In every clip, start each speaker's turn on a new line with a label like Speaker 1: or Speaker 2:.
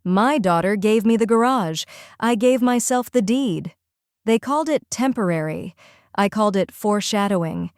Speaker 1: My daughter gave me the garage. I gave myself the deed. They called it temporary. I called it foreshadowing.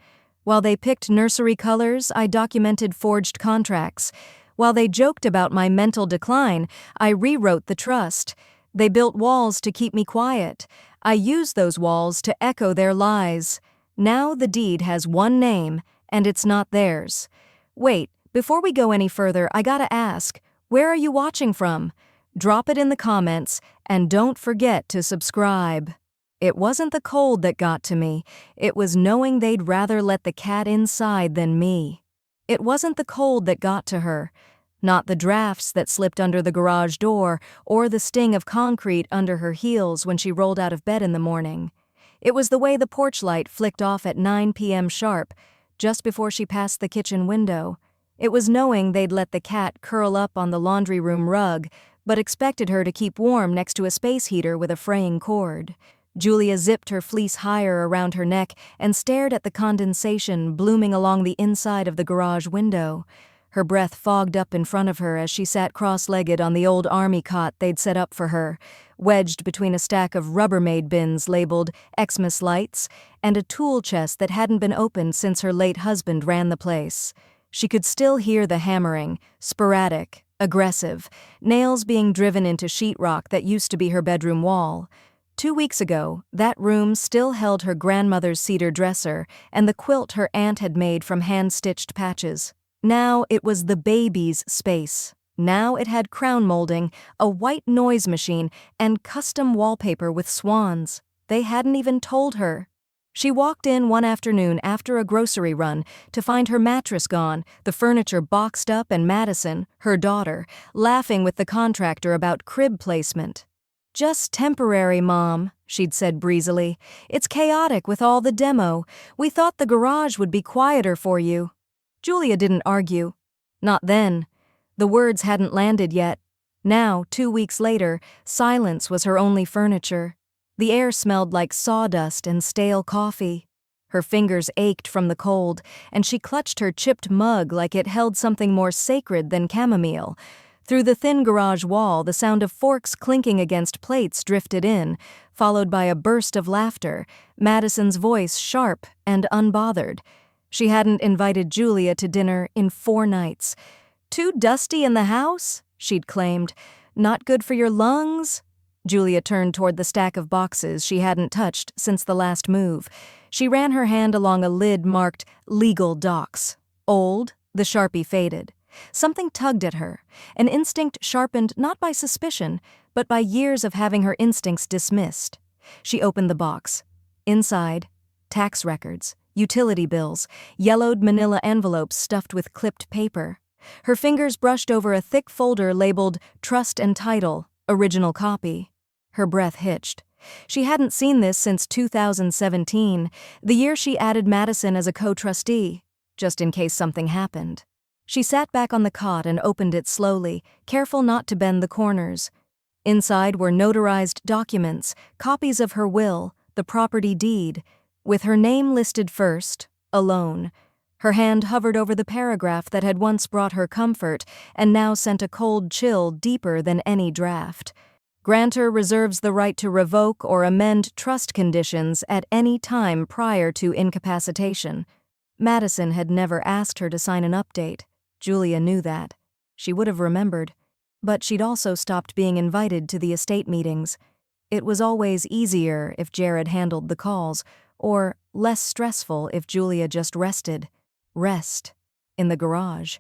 Speaker 1: While they picked nursery colors, I documented forged contracts. While they joked about my mental decline, I rewrote the trust. They built walls to keep me quiet. I used those walls to echo their lies. Now the deed has one name, and it's not theirs. Wait, before we go any further, I gotta ask, where are you watching from? Drop it in the comments, and don't forget to subscribe. It wasn't the cold that got to me. It was knowing they'd rather let the cat inside than me. It wasn't the cold that got to her. Not the drafts that slipped under the garage door or the sting of concrete under her heels when she rolled out of bed in the morning. It was the way the porch light flicked off at 9 p.m. sharp, just before she passed the kitchen window. It was knowing they'd let the cat curl up on the laundry room rug, but expected her to keep warm next to a space heater with a fraying cord. Julia zipped her fleece higher around her neck and stared at the condensation blooming along the inside of the garage window. Her breath fogged up in front of her as she sat cross-legged on the old army cot they'd set up for her, wedged between a stack of Rubbermaid bins labeled Xmas lights and a tool chest that hadn't been opened since her late husband ran the place. She could still hear the hammering, sporadic, aggressive, nails being driven into sheetrock that used to be her bedroom wall. 2 weeks ago, that room still held her grandmother's cedar dresser and the quilt her aunt had made from hand-stitched patches. Now it was the baby's space. Now it had crown molding, a white noise machine, and custom wallpaper with swans. They hadn't even told her. She walked in one afternoon after a grocery run to find her mattress gone, the furniture boxed up, and Madison, her daughter, laughing with the contractor about crib placement. "Just temporary, Mom," she'd said breezily. "It's chaotic with all the demo. We thought the garage would be quieter for you." Julia didn't argue. Not then. The words hadn't landed yet. Now, 2 weeks later, silence was her only furniture. The air smelled like sawdust and stale coffee. Her fingers ached from the cold, and she clutched her chipped mug like it held something more sacred than chamomile. Through the thin garage wall, the sound of forks clinking against plates drifted in, followed by a burst of laughter, Madison's voice sharp and unbothered. She hadn't invited Julia to dinner in 4 nights. "Too dusty in the house?" she'd claimed. "Not good for your lungs?" Julia turned toward the stack of boxes she hadn't touched since the last move. She ran her hand along a lid marked Legal Docs. Old, the Sharpie faded. Something tugged at her, an instinct sharpened not by suspicion, but by years of having her instincts dismissed. She opened the box. Inside, tax records, utility bills, yellowed manila envelopes stuffed with clipped paper. Her fingers brushed over a thick folder labeled Trust and Title, Original Copy. Her breath hitched. She hadn't seen this since 2017, the year she added Madison as a co-trustee, just in case something happened. She sat back on the cot and opened it slowly, careful not to bend the corners. Inside were notarized documents, copies of her will, the property deed, with her name listed first, alone. Her hand hovered over the paragraph that had once brought her comfort and now sent a cold chill deeper than any draft. Grantor reserves the right to revoke or amend trust conditions at any time prior to incapacitation. Madison had never asked her to sign an update. Julia knew that. She would have remembered. But she'd also stopped being invited to the estate meetings. It was always easier if Jared handled the calls, or less stressful if Julia just rested. Rest. In the garage.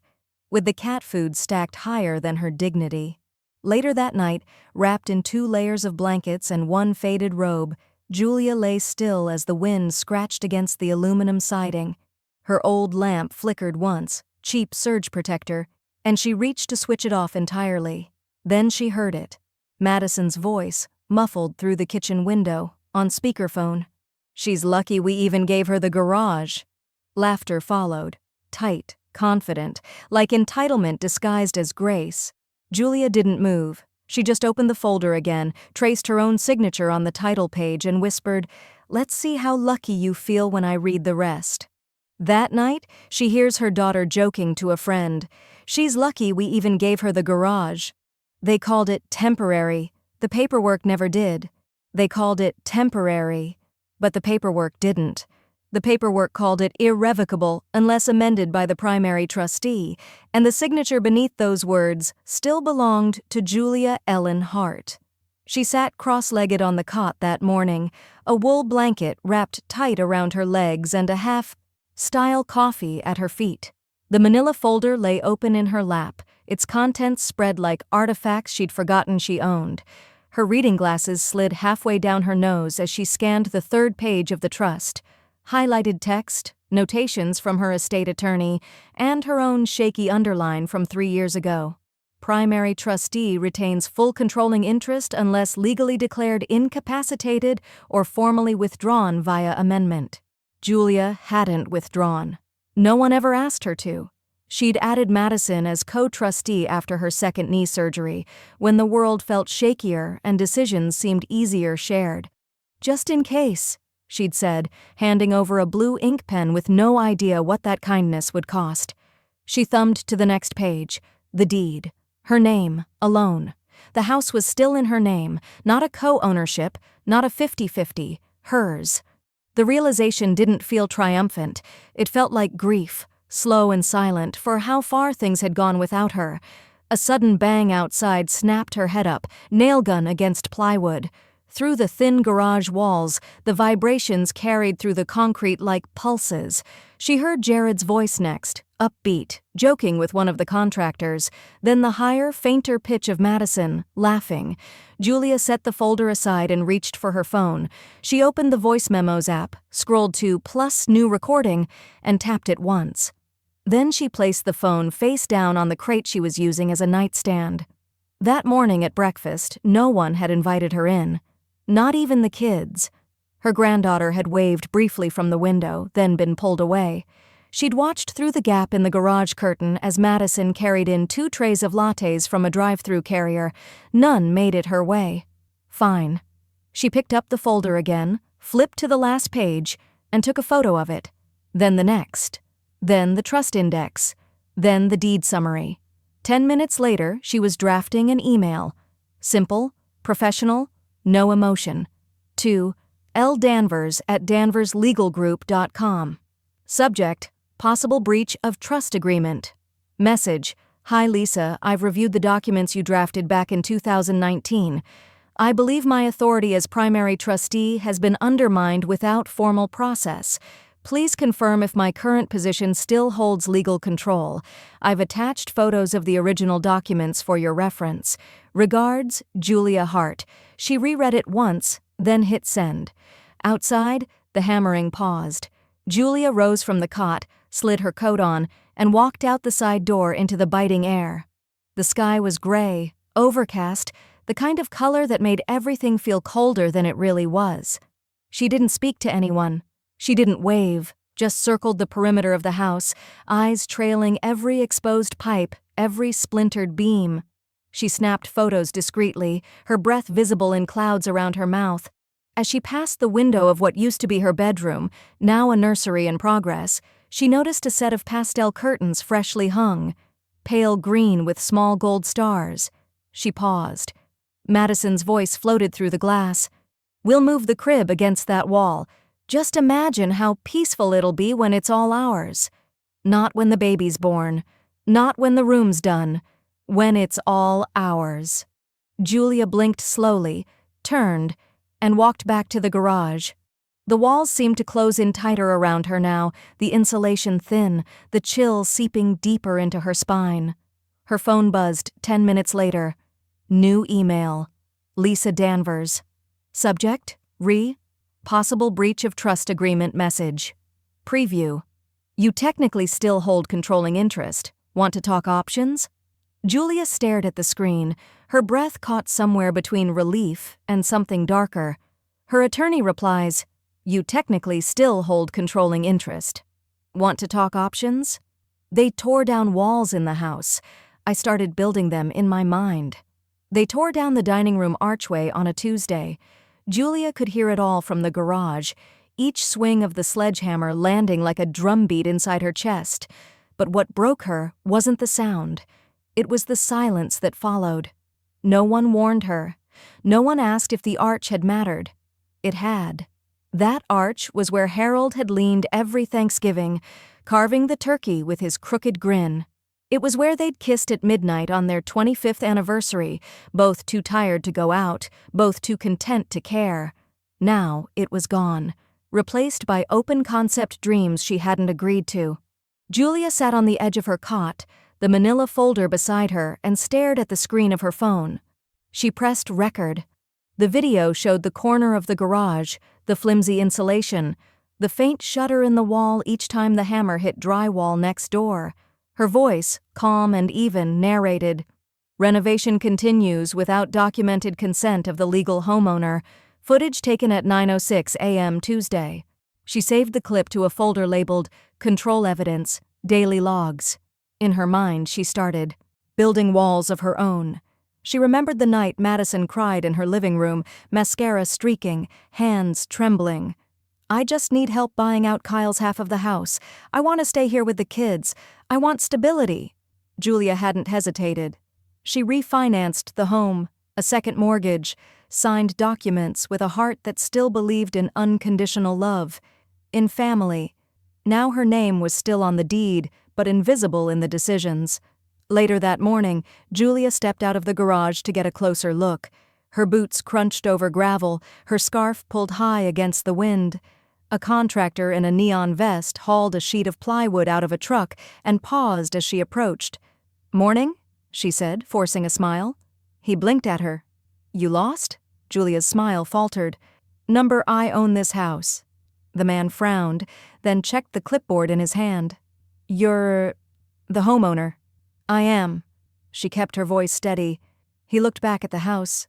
Speaker 1: With the cat food stacked higher than her dignity. Later that night, wrapped in 2 layers of blankets and 1 faded robe, Julia lay still as the wind scratched against the aluminum siding. Her old lamp flickered once, cheap surge protector, and she reached to switch it off entirely. Then she heard it. Madison's voice, muffled through the kitchen window, on speakerphone. "She's lucky we even gave her the garage." Laughter followed, tight, confident, like entitlement disguised as grace. Julia didn't move. She just opened the folder again, traced her own signature on the title page, and whispered, "Let's see how lucky you feel when I read the rest." That night, she hears her daughter joking to a friend. "She's lucky we even gave her the garage." They called it temporary. The paperwork never did. They called it temporary, but the paperwork didn't. The paperwork called it irrevocable unless amended by the primary trustee, and the signature beneath those words still belonged to Julia Ellen Hart. She sat cross-legged on the cot that morning, a wool blanket wrapped tight around her legs and a half-style coffee at her feet. The manila folder lay open in her lap, its contents spread like artifacts she'd forgotten she owned. Her reading glasses slid halfway down her nose as she scanned the third page of the trust. Highlighted text, notations from her estate attorney, and her own shaky underline from 3 years ago. Primary trustee retains full controlling interest unless legally declared incapacitated or formally withdrawn via amendment. Julia hadn't withdrawn. No one ever asked her to. She'd added Madison as co-trustee after her second knee surgery, when the world felt shakier and decisions seemed easier shared. Just in case, she'd said, handing over a blue ink pen with no idea what that kindness would cost. She thumbed to the next page, the deed. Her name, alone. The house was still in her name, not a co-ownership, not a 50-50, hers. The realization didn't feel triumphant. It felt like grief, slow and silent, for how far things had gone without her. A sudden bang outside snapped her head up, nail gun against plywood. Through the thin garage walls, the vibrations carried through the concrete like pulses. She heard Jared's voice next, upbeat, joking with one of the contractors, then the higher, fainter pitch of Madison, laughing. Julia set the folder aside and reached for her phone. She opened the voice memos app, scrolled to plus new recording, and tapped it once. Then she placed the phone face down on the crate she was using as a nightstand. That morning at breakfast, no one had invited her in. Not even the kids. Her granddaughter had waved briefly from the window, then been pulled away. She'd watched through the gap in the garage curtain as Madison carried in 2 trays of lattes from a drive-through carrier. None made it her way. Fine. She picked up the folder again, flipped to the last page, and took a photo of it. Then the next. Then the trust index. Then the deed summary. 10 minutes later, she was drafting an email. Simple, professional, no emotion. To L. Danvers at danverslegalgroup.com. Subject, possible breach of trust agreement. Message, hi Lisa, I've reviewed the documents you drafted back in 2019. I believe my authority as primary trustee has been undermined without formal process. Please confirm if my current position still holds legal control. I've attached photos of the original documents for your reference. Regards, Julia Hart. She reread it once, then hit send. Outside, the hammering paused. Julia rose from the cot, slid her coat on, and walked out the side door into the biting air. The sky was gray, overcast, the kind of color that made everything feel colder than it really was. She didn't speak to anyone. She didn't wave, just circled the perimeter of the house, eyes trailing every exposed pipe, every splintered beam. She snapped photos discreetly, her breath visible in clouds around her mouth. As she passed the window of what used to be her bedroom, now a nursery in progress, she noticed a set of pastel curtains freshly hung, pale green with small gold stars. She paused. Madison's voice floated through the glass. We'll move the crib against that wall. Just imagine how peaceful it'll be when it's all ours. Not when the baby's born. Not when the room's done. When it's all ours. Julia blinked slowly, turned, and walked back to the garage. The walls seemed to close in tighter around her now, the insulation thin, the chill seeping deeper into her spine. Her phone buzzed 10 minutes later. New email. Lisa Danvers. Subject, possible breach of trust agreement message. Preview. You technically still hold controlling interest. Want to talk options? Julia stared at the screen, her breath caught somewhere between relief and something darker. Her attorney replies, You technically still hold controlling interest. Want to talk options? They tore down walls in the house. I started building them in my mind. They tore down the dining room archway on a Tuesday. Julia could hear it all from the garage, each swing of the sledgehammer landing like a drumbeat inside her chest. But what broke her wasn't the sound. It was the silence that followed. No one warned her. No one asked if the arch had mattered. It had. That arch was where Harold had leaned every Thanksgiving, carving the turkey with his crooked grin. It was where they'd kissed at midnight on their 25th anniversary, both too tired to go out, both too content to care. Now it was gone, replaced by open-concept dreams she hadn't agreed to. Julia sat on the edge of her cot, the manila folder beside her, and stared at the screen of her phone. She pressed record. The video showed the corner of the garage, the flimsy insulation, the faint shudder in the wall each time the hammer hit drywall next door. Her voice, calm and even, narrated, "Renovation continues without documented consent of the legal homeowner. Footage taken at 9:06 a.m. Tuesday." She saved the clip to a folder labeled Control Evidence, Daily Logs. In her mind, she started building walls of her own. She remembered the night Madison cried in her living room, mascara streaking, hands trembling. "I just need help buying out Kyle's half of the house. I want to stay here with the kids. I want stability." Julia hadn't hesitated. She refinanced the home, a second mortgage, signed documents with a heart that still believed in unconditional love, in family. Now her name was still on the deed, but invisible in the decisions. Later that morning, Julia stepped out of the garage to get a closer look. Her boots crunched over gravel, her scarf pulled high against the wind. A contractor in a neon vest hauled a sheet of plywood out of a truck and paused as she approached. "Morning?" she said, forcing a smile. He blinked at her. "You lost?" Julia's smile faltered. "Number, I own this house." The man frowned, then checked the clipboard in his hand. "You're the homeowner." "I am." She kept her voice steady. He looked back at the house.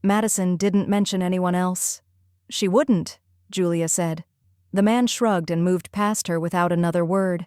Speaker 1: Madison didn't mention anyone else. "She wouldn't," Julia said. The man shrugged and moved past her without another word.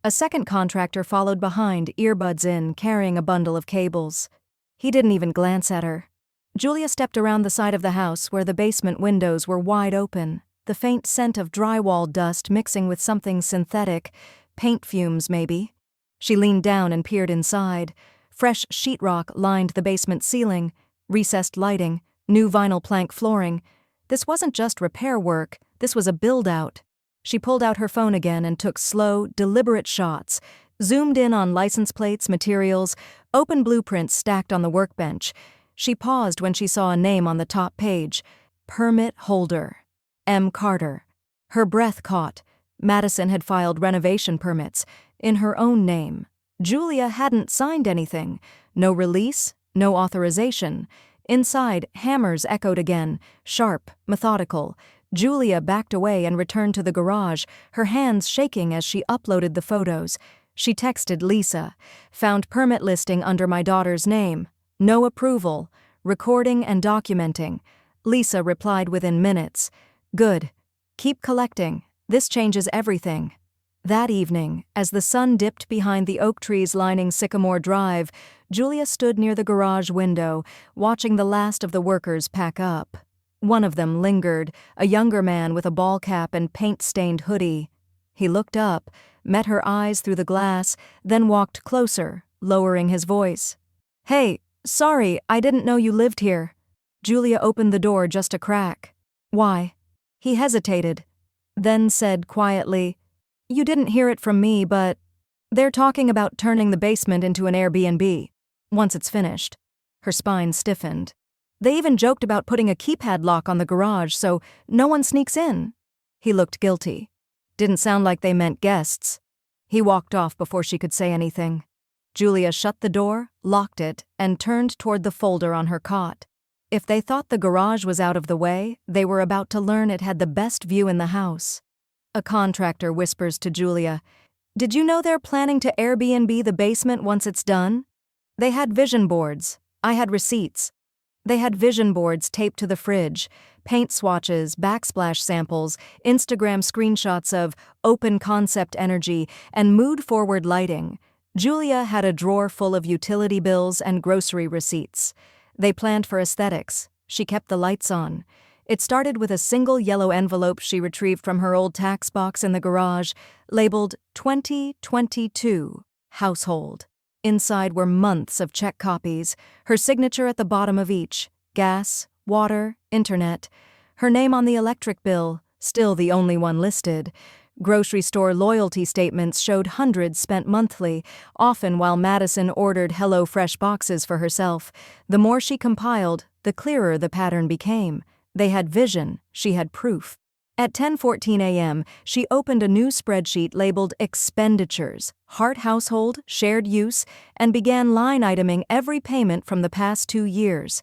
Speaker 1: A second contractor followed behind, earbuds in, carrying a bundle of cables. He didn't even glance at her. Julia stepped around the side of the house where the basement windows were wide open, the faint scent of drywall dust mixing with something synthetic, paint fumes maybe. She leaned down and peered inside. Fresh sheetrock lined the basement ceiling, recessed lighting, new vinyl plank flooring. This wasn't just repair work, this was a build-out. She pulled out her phone again and took slow, deliberate shots, zoomed in on license plates, materials, open blueprints stacked on the workbench. She paused when she saw a name on the top page. Permit holder. M. Carter. Her breath caught. Madison had filed renovation permits, in her own name. Julia hadn't signed anything. No release, no authorization. Inside, hammers echoed again, sharp, methodical. Julia backed away and returned to the garage, her hands shaking as she uploaded the photos. She texted Lisa. "Found permit listing under my daughter's name. No approval. Recording and documenting." Lisa replied within minutes. "Good. Keep collecting. This changes everything." That evening, as the sun dipped behind the oak trees lining Sycamore Drive, Julia stood near the garage window, watching the last of the workers pack up. One of them lingered, a younger man with a ball cap and paint-stained hoodie. He looked up, met her eyes through the glass, then walked closer, lowering his voice. "Hey, sorry, I didn't know you lived here." Julia opened the door just a crack. "Why?" He hesitated, then said quietly, "You didn't hear it from me, but they're talking about turning the basement into an Airbnb, once it's finished." Her spine stiffened. "They even joked about putting a keypad lock on the garage so no one sneaks in." He looked guilty. Didn't sound like they meant guests. He walked off before she could say anything. Julia shut the door, locked it, and turned toward the folder on her cot. If they thought the garage was out of the way, they were about to learn it had the best view in the house. A contractor whispers to Julia, "Did you know they're planning to Airbnb the basement once it's done?" They had vision boards. I had receipts. They had vision boards taped to the fridge, paint swatches, backsplash samples, Instagram screenshots of open concept energy, and mood-forward lighting. Julia had a drawer full of utility bills and grocery receipts. They planned for aesthetics. She kept the lights on. It started with a single yellow envelope she retrieved from her old tax box in the garage, labeled 2022 Household. Inside were months of check copies, her signature at the bottom of each: gas, water, internet. Her name on the electric bill, still the only one listed. Grocery store loyalty statements showed hundreds spent monthly, often while Madison ordered HelloFresh boxes for herself. The more she compiled, the clearer the pattern became. They had vision, she had proof. At 10:14 a.m., she opened a new spreadsheet labeled Expenditures, Hart Household, Shared Use, and began line iteming every payment from the past 2 years.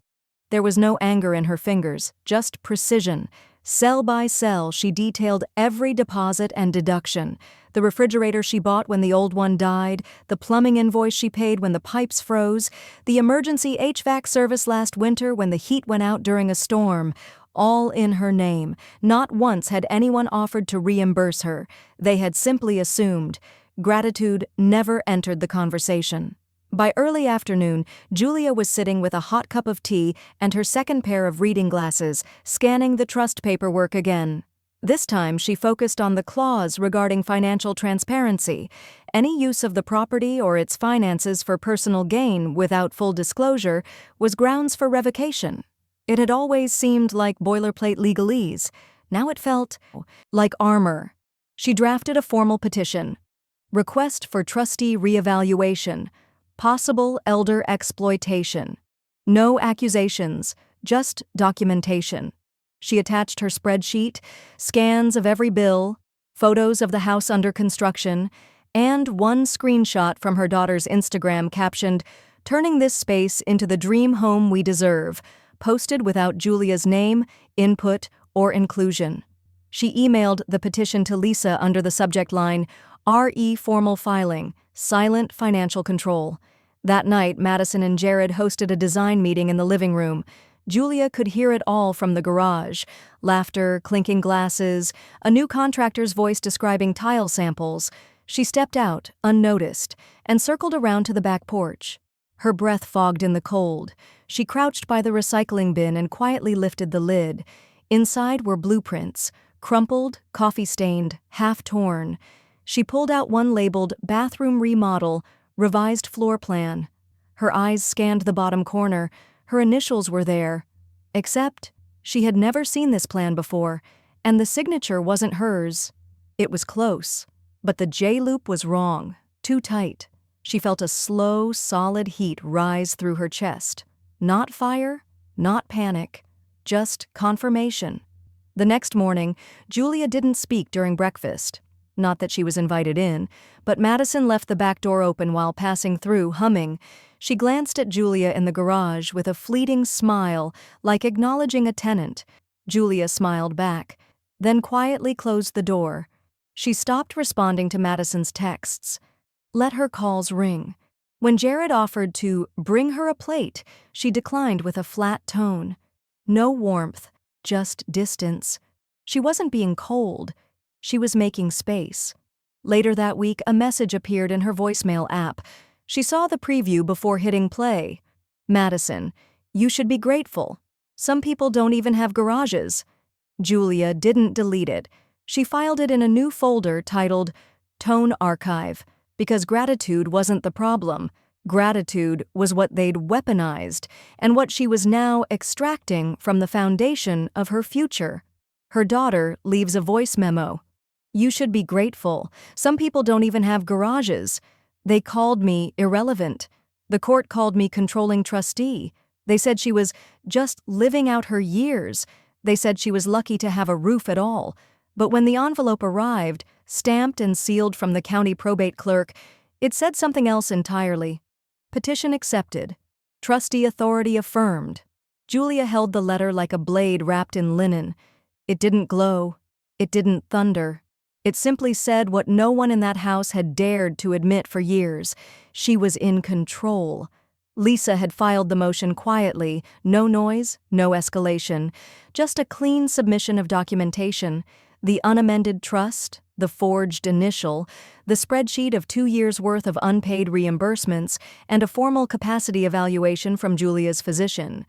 Speaker 1: There was no anger in her fingers, just precision. Cell by cell, she detailed every deposit and deduction: the refrigerator she bought when the old one died, the plumbing invoice she paid when the pipes froze, the emergency HVAC service last winter when the heat went out during a storm. All in her name. Not once had anyone offered to reimburse her. They had simply assumed. Gratitude never entered the conversation. By early afternoon, Julia was sitting with a hot cup of tea and her second pair of reading glasses, scanning the trust paperwork again. This time she focused on the clause regarding financial transparency. Any use of the property or its finances for personal gain without full disclosure was grounds for revocation. It had always seemed like boilerplate legalese. Now it felt like armor. She drafted a formal petition. Request for trustee reevaluation. Possible elder exploitation. No accusations, just documentation. She attached her spreadsheet, scans of every bill, photos of the house under construction, and one screenshot from her daughter's Instagram captioned, "Turning this space into the dream home we deserve," posted without Julia's name, input, or inclusion. She emailed the petition to Lisa under the subject line, "RE Formal Filing, Silent Financial Control." That night, Madison and Jared hosted a design meeting in the living room. Julia could hear it all from the garage: laughter, clinking glasses, a new contractor's voice describing tile samples. She stepped out, unnoticed, and circled around to the back porch. Her breath fogged in the cold. She crouched by the recycling bin and quietly lifted the lid. Inside were blueprints, crumpled, coffee-stained, half-torn. She pulled out one labeled Bathroom Remodel, Revised Floor Plan. Her eyes scanned the bottom corner. Her initials were there. Except, she had never seen this plan before, and the signature wasn't hers. It was close, but the J-loop was wrong, too tight. She felt a slow, solid heat rise through her chest. Not fire, not panic, just confirmation. The next morning, Julia didn't speak during breakfast. Not that she was invited in, but Madison left the back door open while passing through, humming. She glanced at Julia in the garage with a fleeting smile, like acknowledging a tenant. Julia smiled back, then quietly closed the door. She stopped responding to Madison's texts. Let her calls ring. When Jared offered to bring her a plate, she declined with a flat tone. No warmth, just distance. She wasn't being cold. She was making space. Later that week, a message appeared in her voicemail app. She saw the preview before hitting play. Madison, you should be grateful. Some people don't even have garages. Julia didn't delete it. She filed it in a new folder titled Tone Archive. Because gratitude wasn't the problem. Gratitude was what they'd weaponized, and what she was now extracting from the foundation of her future. Her daughter leaves a voice memo. You should be grateful. Some people don't even have garages. They called me irrelevant. The court called me controlling trustee. They said she was just living out her years. They said she was lucky to have a roof at all. But when the envelope arrived, stamped and sealed from the county probate clerk, it said something else entirely. Petition accepted. Trustee authority affirmed. Julia held the letter like a blade wrapped in linen. It didn't glow. It didn't thunder. It simply said what no one in that house had dared to admit for years. She was in control. Lisa had filed the motion quietly, no noise, no escalation, just a clean submission of documentation. The unamended trust, the forged initial, the spreadsheet of 2 years' worth of unpaid reimbursements, and a formal capacity evaluation from Julia's physician.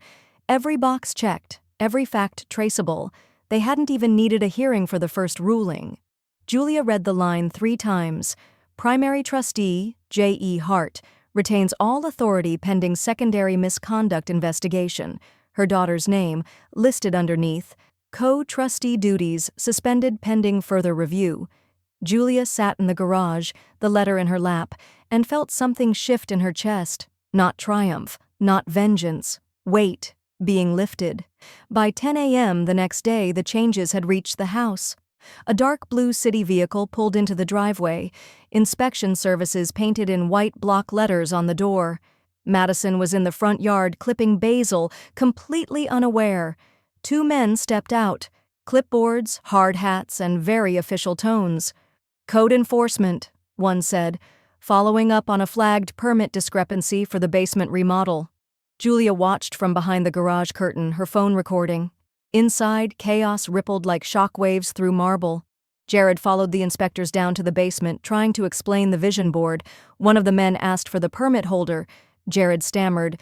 Speaker 1: Every box checked, every fact traceable. They hadn't even needed a hearing for the first ruling. Julia read the line 3 times. Primary trustee, J.E. Hart. Retains all authority pending secondary misconduct investigation. Her daughter's name, listed underneath. Co-trustee duties suspended pending further review. Julia sat in the garage, the letter in her lap, and felt something shift in her chest. Not triumph, not vengeance. Weight being lifted. By 10 a.m. the next day, the changes had reached the house. A dark blue city vehicle pulled into the driveway. Inspection services painted in white block letters on the door. Madison was in the front yard clipping basil, completely unaware. Two men stepped out. Clipboards, hard hats, and very official tones. "Code enforcement," one said, following up on a flagged permit discrepancy for the basement remodel. Julia watched from behind the garage curtain, her phone recording. Inside, chaos rippled like shockwaves through marble. Jared followed the inspectors down to the basement, trying to explain the vision board. One of the men asked for the permit holder. Jared stammered,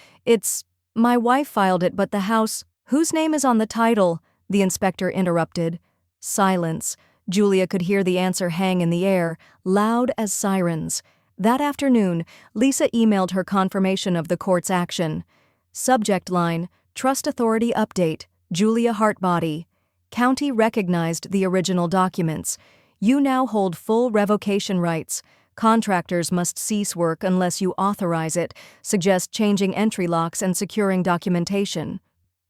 Speaker 1: My wife filed it, but the house— Whose name is on the title?" the inspector interrupted. Silence. Julia could hear the answer hang in the air, loud as sirens. That afternoon, Lisa emailed her confirmation of the court's action. Subject line, Trust Authority Update, Julia Hartbody. County recognized the original documents. You now hold full revocation rights. Contractors must cease work unless you authorize it. Suggest changing entry locks and securing documentation.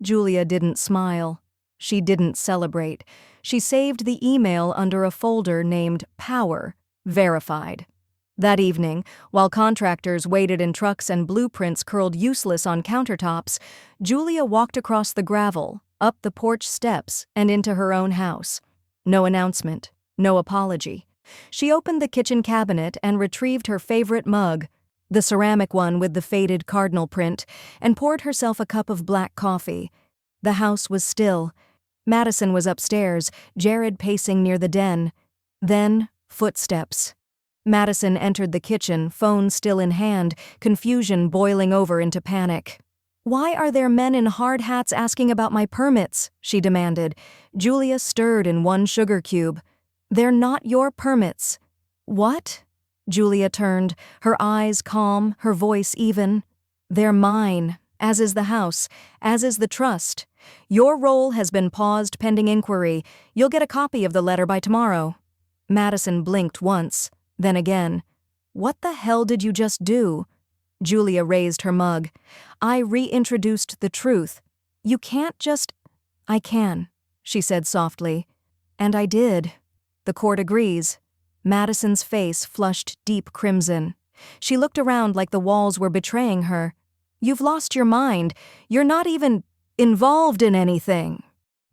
Speaker 1: Julia didn't smile. She didn't celebrate. She saved the email under a folder named Power, Verified. That evening, while contractors waited in trucks and blueprints curled useless on countertops, Julia walked across the gravel, up the porch steps, and into her own house. No announcement, no apology. She opened the kitchen cabinet and retrieved her favorite mug, the ceramic one with the faded cardinal print, and poured herself a cup of black coffee. The house was still. Madison was upstairs, Jared pacing near the den. Then, footsteps. Madison entered the kitchen, phone still in hand, confusion boiling over into panic. "Why are there men in hard hats asking about my permits?" she demanded. Julia stirred in one sugar cube. "They're not your permits." "What?" Julia turned, her eyes calm, her voice even. "They're mine, as is the house, as is the trust. Your role has been paused pending inquiry. You'll get a copy of the letter by tomorrow." Madison blinked once, then again. "What the hell did you just do?" Julia raised her mug. "I reintroduced the truth. You can't just—" "I can," she said softly. "And I did." "The court agrees." Madison's face flushed deep crimson. She looked around like the walls were betraying her. "You've lost your mind. You're not even involved in anything."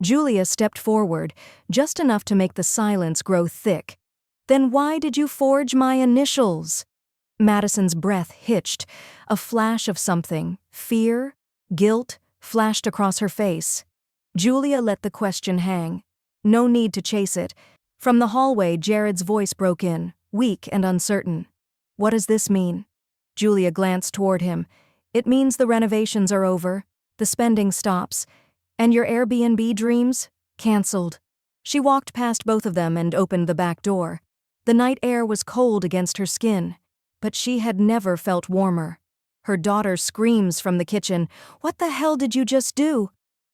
Speaker 1: Julia stepped forward, just enough to make the silence grow thick. "Then why did you forge my initials?" Madison's breath hitched. A flash of something, fear, guilt, flashed across her face. Julia let the question hang. No need to chase it. From the hallway, Jared's voice broke in, weak and uncertain. "What does this mean?" Julia glanced toward him. "It means the renovations are over. The spending stops. And your Airbnb dreams? Cancelled." She walked past both of them and opened the back door. The night air was cold against her skin, but she had never felt warmer. Her daughter screams from the kitchen, "What the hell did you just do?"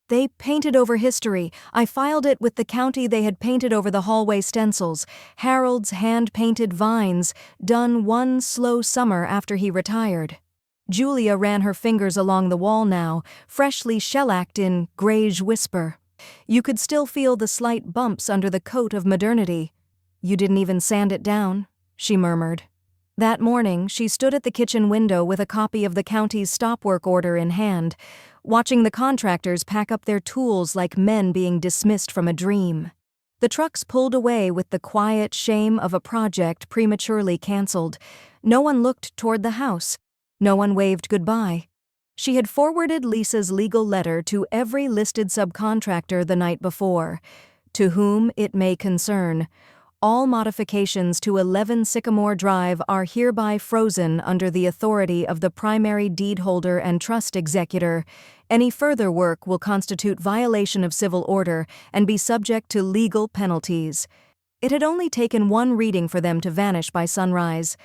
Speaker 1: "They painted over history. I filed it with the county. They had painted over the hallway stencils. Harold's hand-painted vines, done one slow summer after he retired." Julia ran her fingers along the wall now, freshly shellacked in greige whisper. You could still feel the slight bumps under the coat of modernity. "You didn't even sand it down," she murmured. That morning, she stood at the kitchen window with a copy of the county's stop work order in hand, watching the contractors pack up their tools like men being dismissed from a dream. The trucks pulled away with the quiet shame of a project prematurely canceled. No one looked toward the house. No one waved goodbye. She had forwarded Lisa's legal letter to every listed subcontractor the night before. To whom it may concern, all modifications to 11 Sycamore Drive are hereby frozen under the authority of the primary deed holder and trust executor. Any further work will constitute violation of civil order and be subject to legal penalties. It had only taken one reading for them to vanish by sunrise.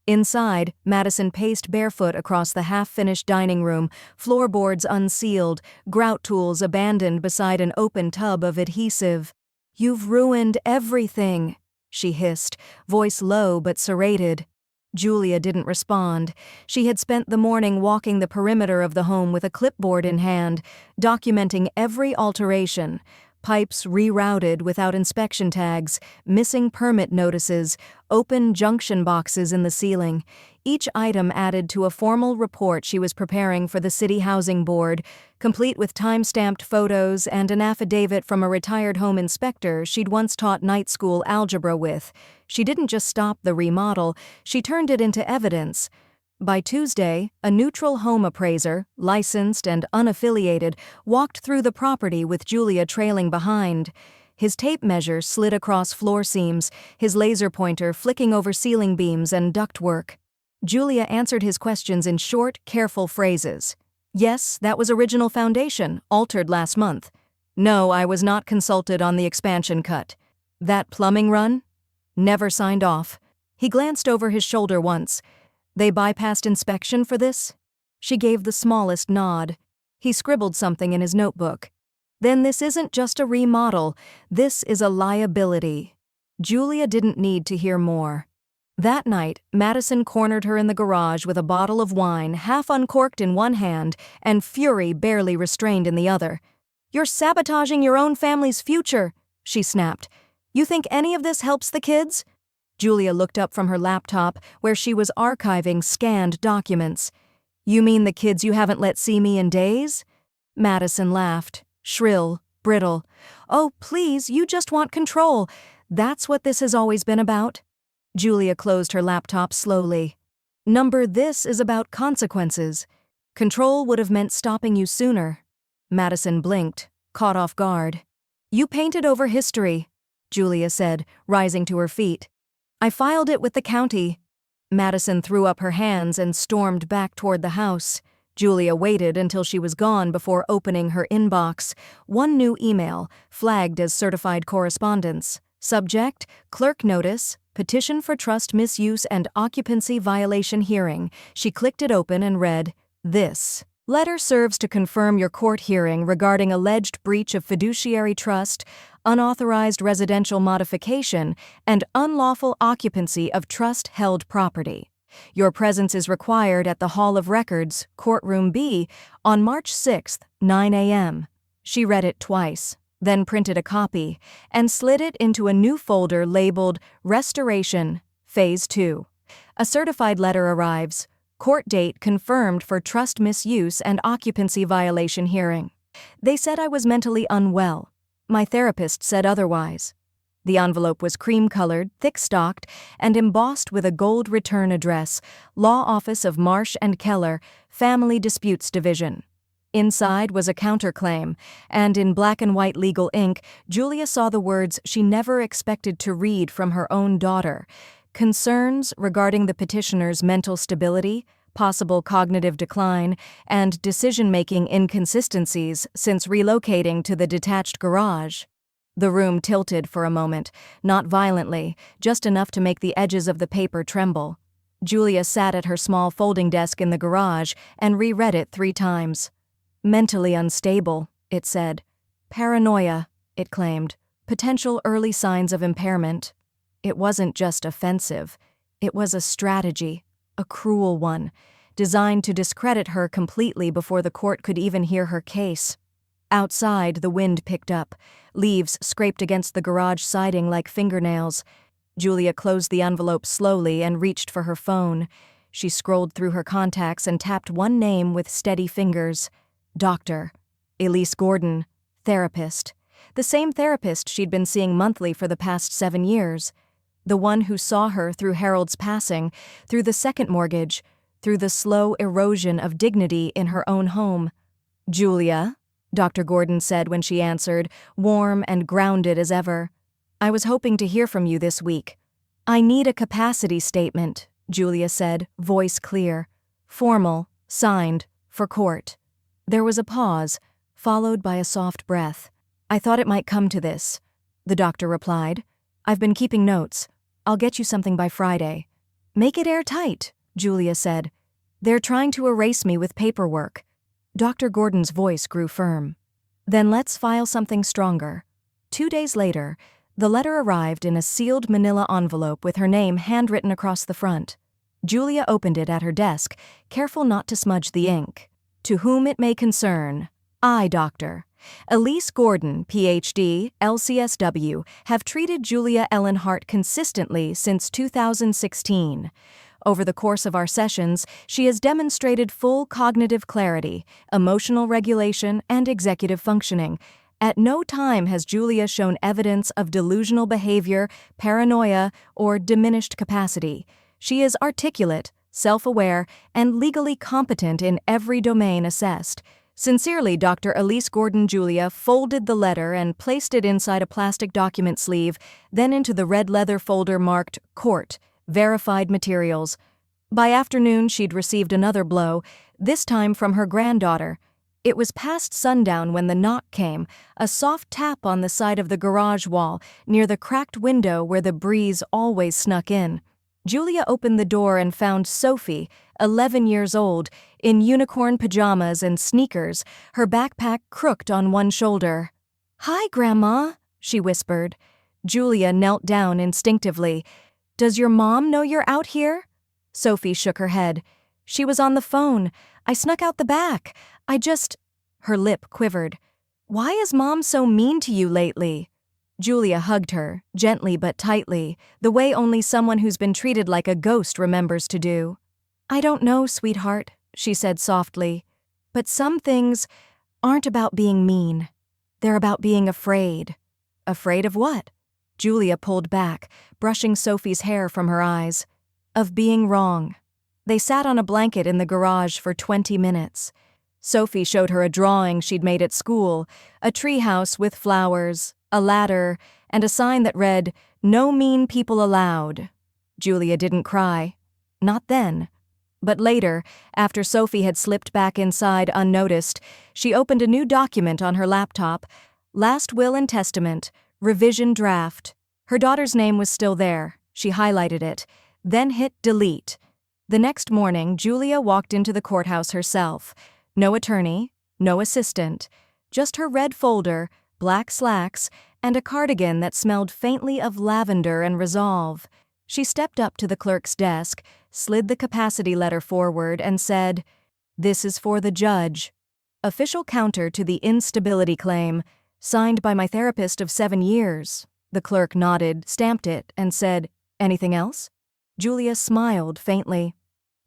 Speaker 1: Inside, Madison paced barefoot across the half-finished dining room, floorboards unsealed, grout tools abandoned beside an open tub of adhesive. "You've ruined everything," she hissed, voice low but serrated. Julia didn't respond. She had spent the morning walking the perimeter of the home with a clipboard in hand, documenting every alteration. Pipes rerouted without inspection tags, missing permit notices, open junction boxes in the ceiling. Each item added to a formal report she was preparing for the City Housing Board, complete with time-stamped photos and an affidavit from a retired home inspector she'd once taught night school algebra with. She didn't just stop the remodel, she turned it into evidence. By Tuesday, a neutral home appraiser, licensed and unaffiliated, walked through the property with Julia trailing behind. His tape measure slid across floor seams, his laser pointer flicking over ceiling beams and ductwork. Julia answered his questions in short, careful phrases. "Yes, that was original foundation, altered last month. No, I was not consulted on the expansion cut. That plumbing run? Never signed off." He glanced over his shoulder once. "They bypassed inspection for this?" She gave the smallest nod. He scribbled something in his notebook. "Then this isn't just a remodel, this is a liability." Julia didn't need to hear more. That night, Madison cornered her in the garage with a bottle of wine half uncorked in one hand and fury barely restrained in the other. "You're sabotaging your own family's future," she snapped. "You think any of this helps the kids?" Julia looked up from her laptop, where she was archiving scanned documents. "You mean the kids you haven't let see me in days?" Madison laughed, shrill, brittle. "Oh, please, you just want control. That's what this has always been about." Julia closed her laptop slowly. This is about consequences. Control would have meant stopping you sooner." Madison blinked, caught off guard. "You painted over history," Julia said, rising to her feet. "I filed it with the county." Madison threw up her hands and stormed back toward the house. Julia waited until she was gone before opening her inbox. One new email, flagged as certified correspondence. Subject, clerk notice, petition for trust misuse and occupancy violation hearing. She clicked it open and read, "This letter serves to confirm your court hearing regarding alleged breach of fiduciary trust, unauthorized residential modification, and unlawful occupancy of trust-held property. Your presence is required at the Hall of Records, Courtroom B, on March 6, 9 a.m. She read it twice, then printed a copy, and slid it into a new folder labeled Restoration, Phase 2. A certified letter arrives. Court date confirmed for trust misuse and occupancy violation hearing. They said I was mentally unwell. My therapist said otherwise. The envelope was cream-colored, thick-stalked, and embossed with a gold return address, Law Office of Marsh and Keller, Family Disputes Division. Inside was a counterclaim, and in black and white legal ink, Julia saw the words she never expected to read from her own daughter. Concerns regarding the petitioner's mental stability, possible cognitive decline, and decision-making inconsistencies since relocating to the detached garage. The room tilted for a moment, not violently, just enough to make the edges of the paper tremble. Julia sat at her small folding desk in the garage and reread it 3 times. "Mentally unstable," it said. "Paranoia," it claimed. "Potential early signs of impairment." It wasn't just offensive. It was a strategy, a cruel one, designed to discredit her completely before the court could even hear her case. Outside, the wind picked up. Leaves scraped against the garage siding like fingernails. Julia closed the envelope slowly and reached for her phone. She scrolled through her contacts and tapped one name with steady fingers. Doctor. Elise Gordon. Therapist. The same therapist she'd been seeing monthly for the past 7 years. The one who saw her through Harold's passing, through the second mortgage, through the slow erosion of dignity in her own home. "Julia," Dr. Gordon said when she answered, warm and grounded as ever. "I was hoping to hear from you this week." "I need a capacity statement," Julia said, voice clear. "Formal, signed, for court." There was a pause, followed by a soft breath. "I thought it might come to this," the doctor replied. "I've been keeping notes. I'll get you something by Friday." Make it airtight, Julia said. They're trying to erase me with paperwork. Dr. Gordon's voice grew firm. Then let's file something stronger. 2 days later, the letter arrived in a sealed manila envelope with her name handwritten across the front. Julia opened it at her desk, careful not to smudge the ink. To whom it may concern, I, Dr. Elise Gordon, Ph.D., LCSW, have treated Julia Ellen Hart consistently since 2016. Over the course of our sessions, she has demonstrated full cognitive clarity, emotional regulation, and executive functioning. At no time has Julia shown evidence of delusional behavior, paranoia, or diminished capacity. She is articulate, self-aware, and legally competent in every domain assessed. Sincerely, Dr. Elise Gordon. Julia folded the letter and placed it inside a plastic document sleeve, then into the red leather folder marked Court, Verified Materials. By afternoon, she'd received another blow, this time from her granddaughter. It was past sundown when the knock came, a soft tap on the side of the garage wall, near the cracked window where the breeze always snuck in. Julia opened the door and found Sophie, 11 years old, in unicorn pajamas and sneakers, her backpack crooked on one shoulder. "Hi, Grandma," she whispered. Julia knelt down instinctively. "Does your mom know you're out here?" Sophie shook her head. "She was on the phone. I snuck out the back. Her lip quivered. "Why is Mom so mean to you lately?" Julia hugged her, gently but tightly, the way only someone who's been treated like a ghost remembers to do. "I don't know, sweetheart," she said softly. "But some things aren't about being mean. They're about being afraid." "Afraid of what?" Julia pulled back, brushing Sophie's hair from her eyes. "Of being wrong." They sat on a blanket in the garage for 20 minutes. Sophie showed her a drawing she'd made at school, a treehouse with flowers, a ladder, and a sign that read, "No mean people allowed." Julia didn't cry. Not then. But later, after Sophie had slipped back inside unnoticed, she opened a new document on her laptop. Last Will and Testament, revision draft. Her daughter's name was still there. She highlighted it, then hit delete. The next morning, Julia walked into the courthouse herself. No attorney, no assistant, just her red folder, black slacks, and a cardigan that smelled faintly of lavender and resolve. She stepped up to the clerk's desk, slid the capacity letter forward, and said, "This is for the judge. Official counter to the instability claim, signed by my therapist of 7 years." The clerk nodded, stamped it, and said, "Anything else?" Julia smiled faintly.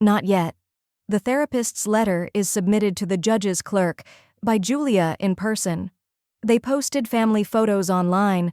Speaker 1: "Not yet. The therapist's letter is submitted to the judge's clerk by Julia in person. They posted family photos online.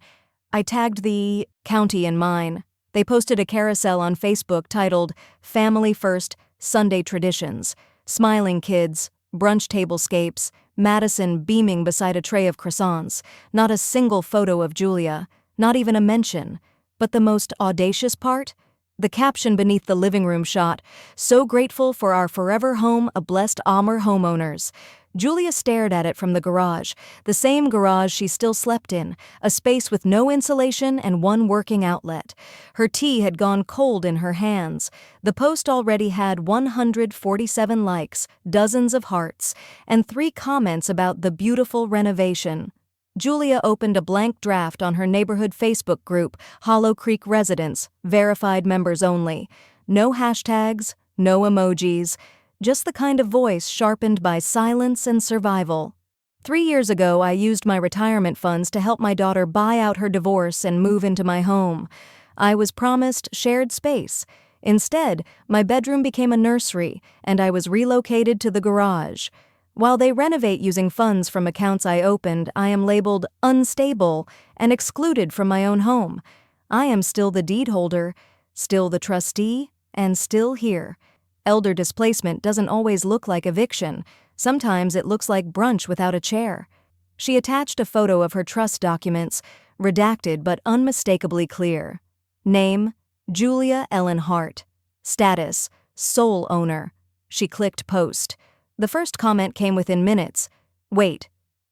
Speaker 1: I tagged the county in mine. They posted a carousel on Facebook titled Family First Sunday Traditions. Smiling kids, brunch tablescapes, Madison beaming beside a tray of croissants. Not a single photo of Julia, not even a mention. But the most audacious part? The caption beneath the living room shot, "So grateful for our forever home, a blessed Amur homeowners." Julia stared at it from the garage, the same garage she still slept in, a space with no insulation and one working outlet. Her tea had gone cold in her hands. The post already had 147 likes, dozens of hearts, and 3 comments about the beautiful renovation. Julia opened a blank draft on her neighborhood Facebook group, Hollow Creek Residents, verified members only. No hashtags, no emojis, just the kind of voice sharpened by silence and survival. 3 years ago, I used my retirement funds to help my daughter buy out her divorce and move into my home. I was promised shared space. Instead, my bedroom became a nursery, and I was relocated to the garage. While they renovate using funds from accounts I opened, I am labeled unstable and excluded from my own home. I am still the deed holder, still the trustee, and still here. Elder displacement doesn't always look like eviction. Sometimes it looks like brunch without a chair. She attached a photo of her trust documents, redacted but unmistakably clear. Name, Julia Ellen Hart. Status, sole owner. She clicked post. The first comment came within minutes. "Wait,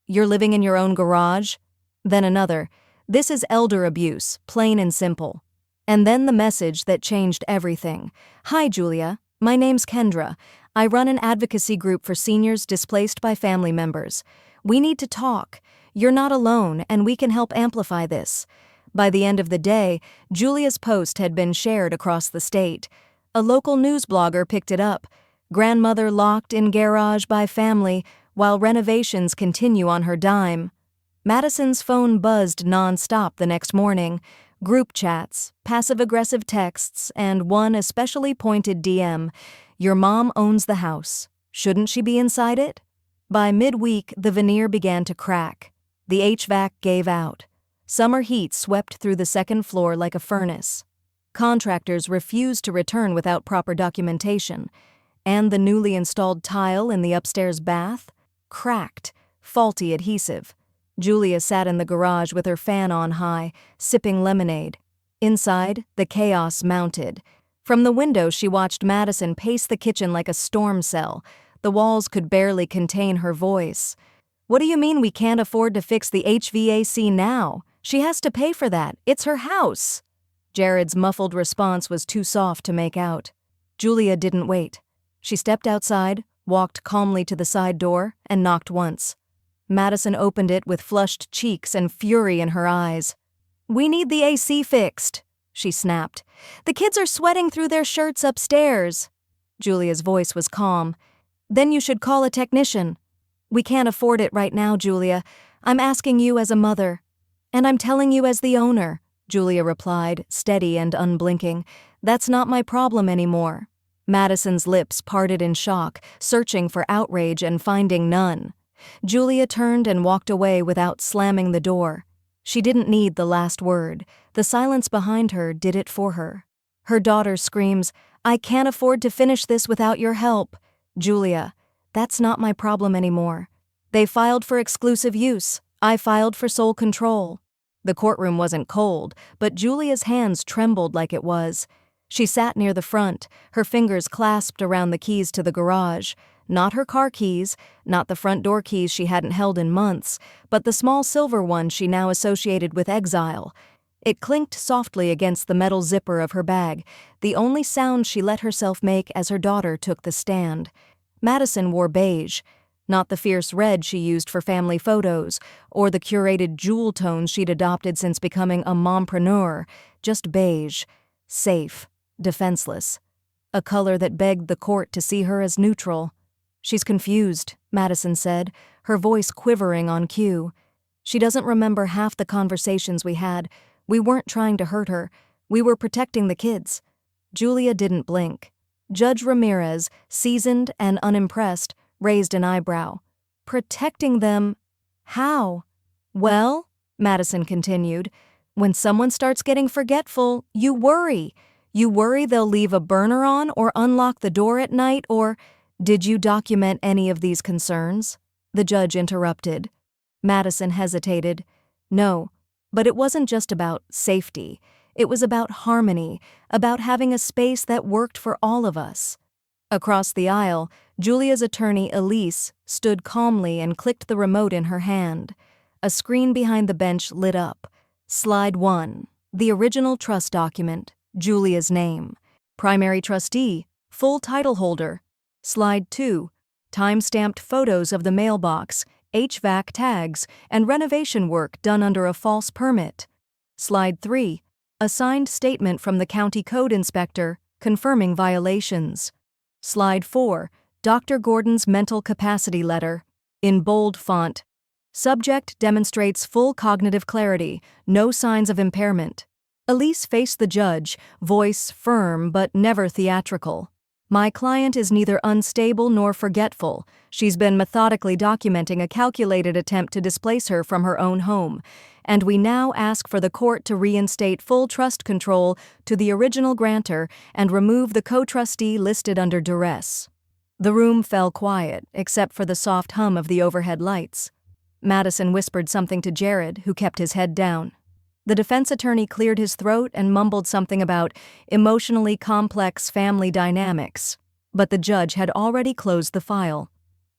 Speaker 1: you're living in your own garage?" Then another. "This is elder abuse, plain and simple." And then the message that changed everything. "Hi, Julia. My name's Kendra. I run an advocacy group for seniors displaced by family members. We need to talk. You're not alone, and we can help amplify this." By the end of the day, Julia's post had been shared across the state. A local news blogger picked it up. "Grandmother locked in garage by family while renovations continue on her dime." Madison's phone buzzed nonstop the next morning. Group chats, passive-aggressive texts, and one especially pointed DM. "Your mom owns the house. Shouldn't she be inside it?" By midweek, the veneer began to crack. The HVAC gave out. Summer heat swept through the second floor like a furnace. Contractors refused to return without proper documentation. And the newly installed tile in the upstairs bath? Cracked, faulty adhesive. Julia sat in the garage with her fan on high, sipping lemonade. Inside, the chaos mounted. From the window, she watched Madison pace the kitchen like a storm cell. The walls could barely contain her voice. "What do you mean we can't afford to fix the HVAC now? She has to pay for that. It's her house." Jared's muffled response was too soft to make out. Julia didn't wait. She stepped outside, walked calmly to the side door, and knocked once. Madison opened it with flushed cheeks and fury in her eyes. "We need the AC fixed," she snapped. "The kids are sweating through their shirts upstairs." Julia's voice was calm. "Then you should call a technician." "We can't afford it right now, Julia. I'm asking you as a mother." "And I'm telling you as the owner," Julia replied, steady and unblinking. "That's not my problem anymore." Madison's lips parted in shock, searching for outrage and finding none. Julia turned and walked away without slamming the door. She didn't need the last word. The silence behind her did it for her. Her daughter screams, "I can't afford to finish this without your help." "Julia, that's not my problem anymore. They filed for exclusive use. I filed for sole control." The courtroom wasn't cold, but Julia's hands trembled like it was. She sat near the front, her fingers clasped around the keys to the garage. Not her car keys, not the front door keys she hadn't held in months, but the small silver one she now associated with exile. It clinked softly against the metal zipper of her bag, the only sound she let herself make as her daughter took the stand. Madison wore beige, not the fierce red she used for family photos, or the curated jewel tones she'd adopted since becoming a mompreneur, just beige, safe, defenseless. A color that begged the court to see her as neutral. "She's confused," Madison said, her voice quivering on cue. "She doesn't remember half the conversations we had. We weren't trying to hurt her. We were protecting the kids." Julia didn't blink. Judge Ramirez, seasoned and unimpressed, raised an eyebrow. "Protecting them? How?" "Well," Madison continued, "when someone starts getting forgetful, you worry. You worry they'll leave a burner on or unlock the door at night or—" "Did you document any of these concerns?" The judge interrupted. Madison hesitated. "No, but it wasn't just about safety. It was about harmony, about having a space that worked for all of us." Across the aisle, Julia's attorney, Elise, stood calmly and clicked the remote in her hand. A screen behind the bench lit up. Slide 1, the original trust document, Julia's name. Primary trustee, full title holder. Slide 2, time-stamped photos of the mailbox, HVAC tags, and renovation work done under a false permit. Slide 3, a signed statement from the county code inspector confirming violations. Slide 4, Dr. Gordon's mental capacity letter, in bold font. Subject demonstrates full cognitive clarity, no signs of impairment. Elise faced the judge, voice firm but never theatrical. "My client is neither unstable nor forgetful. She's been methodically documenting a calculated attempt to displace her from her own home, and we now ask for the court to reinstate full trust control to the original grantor and remove the co-trustee listed under duress." The room fell quiet, except for the soft hum of the overhead lights. Madison whispered something to Jared, who kept his head down. The defense attorney cleared his throat and mumbled something about emotionally complex family dynamics. But the judge had already closed the file.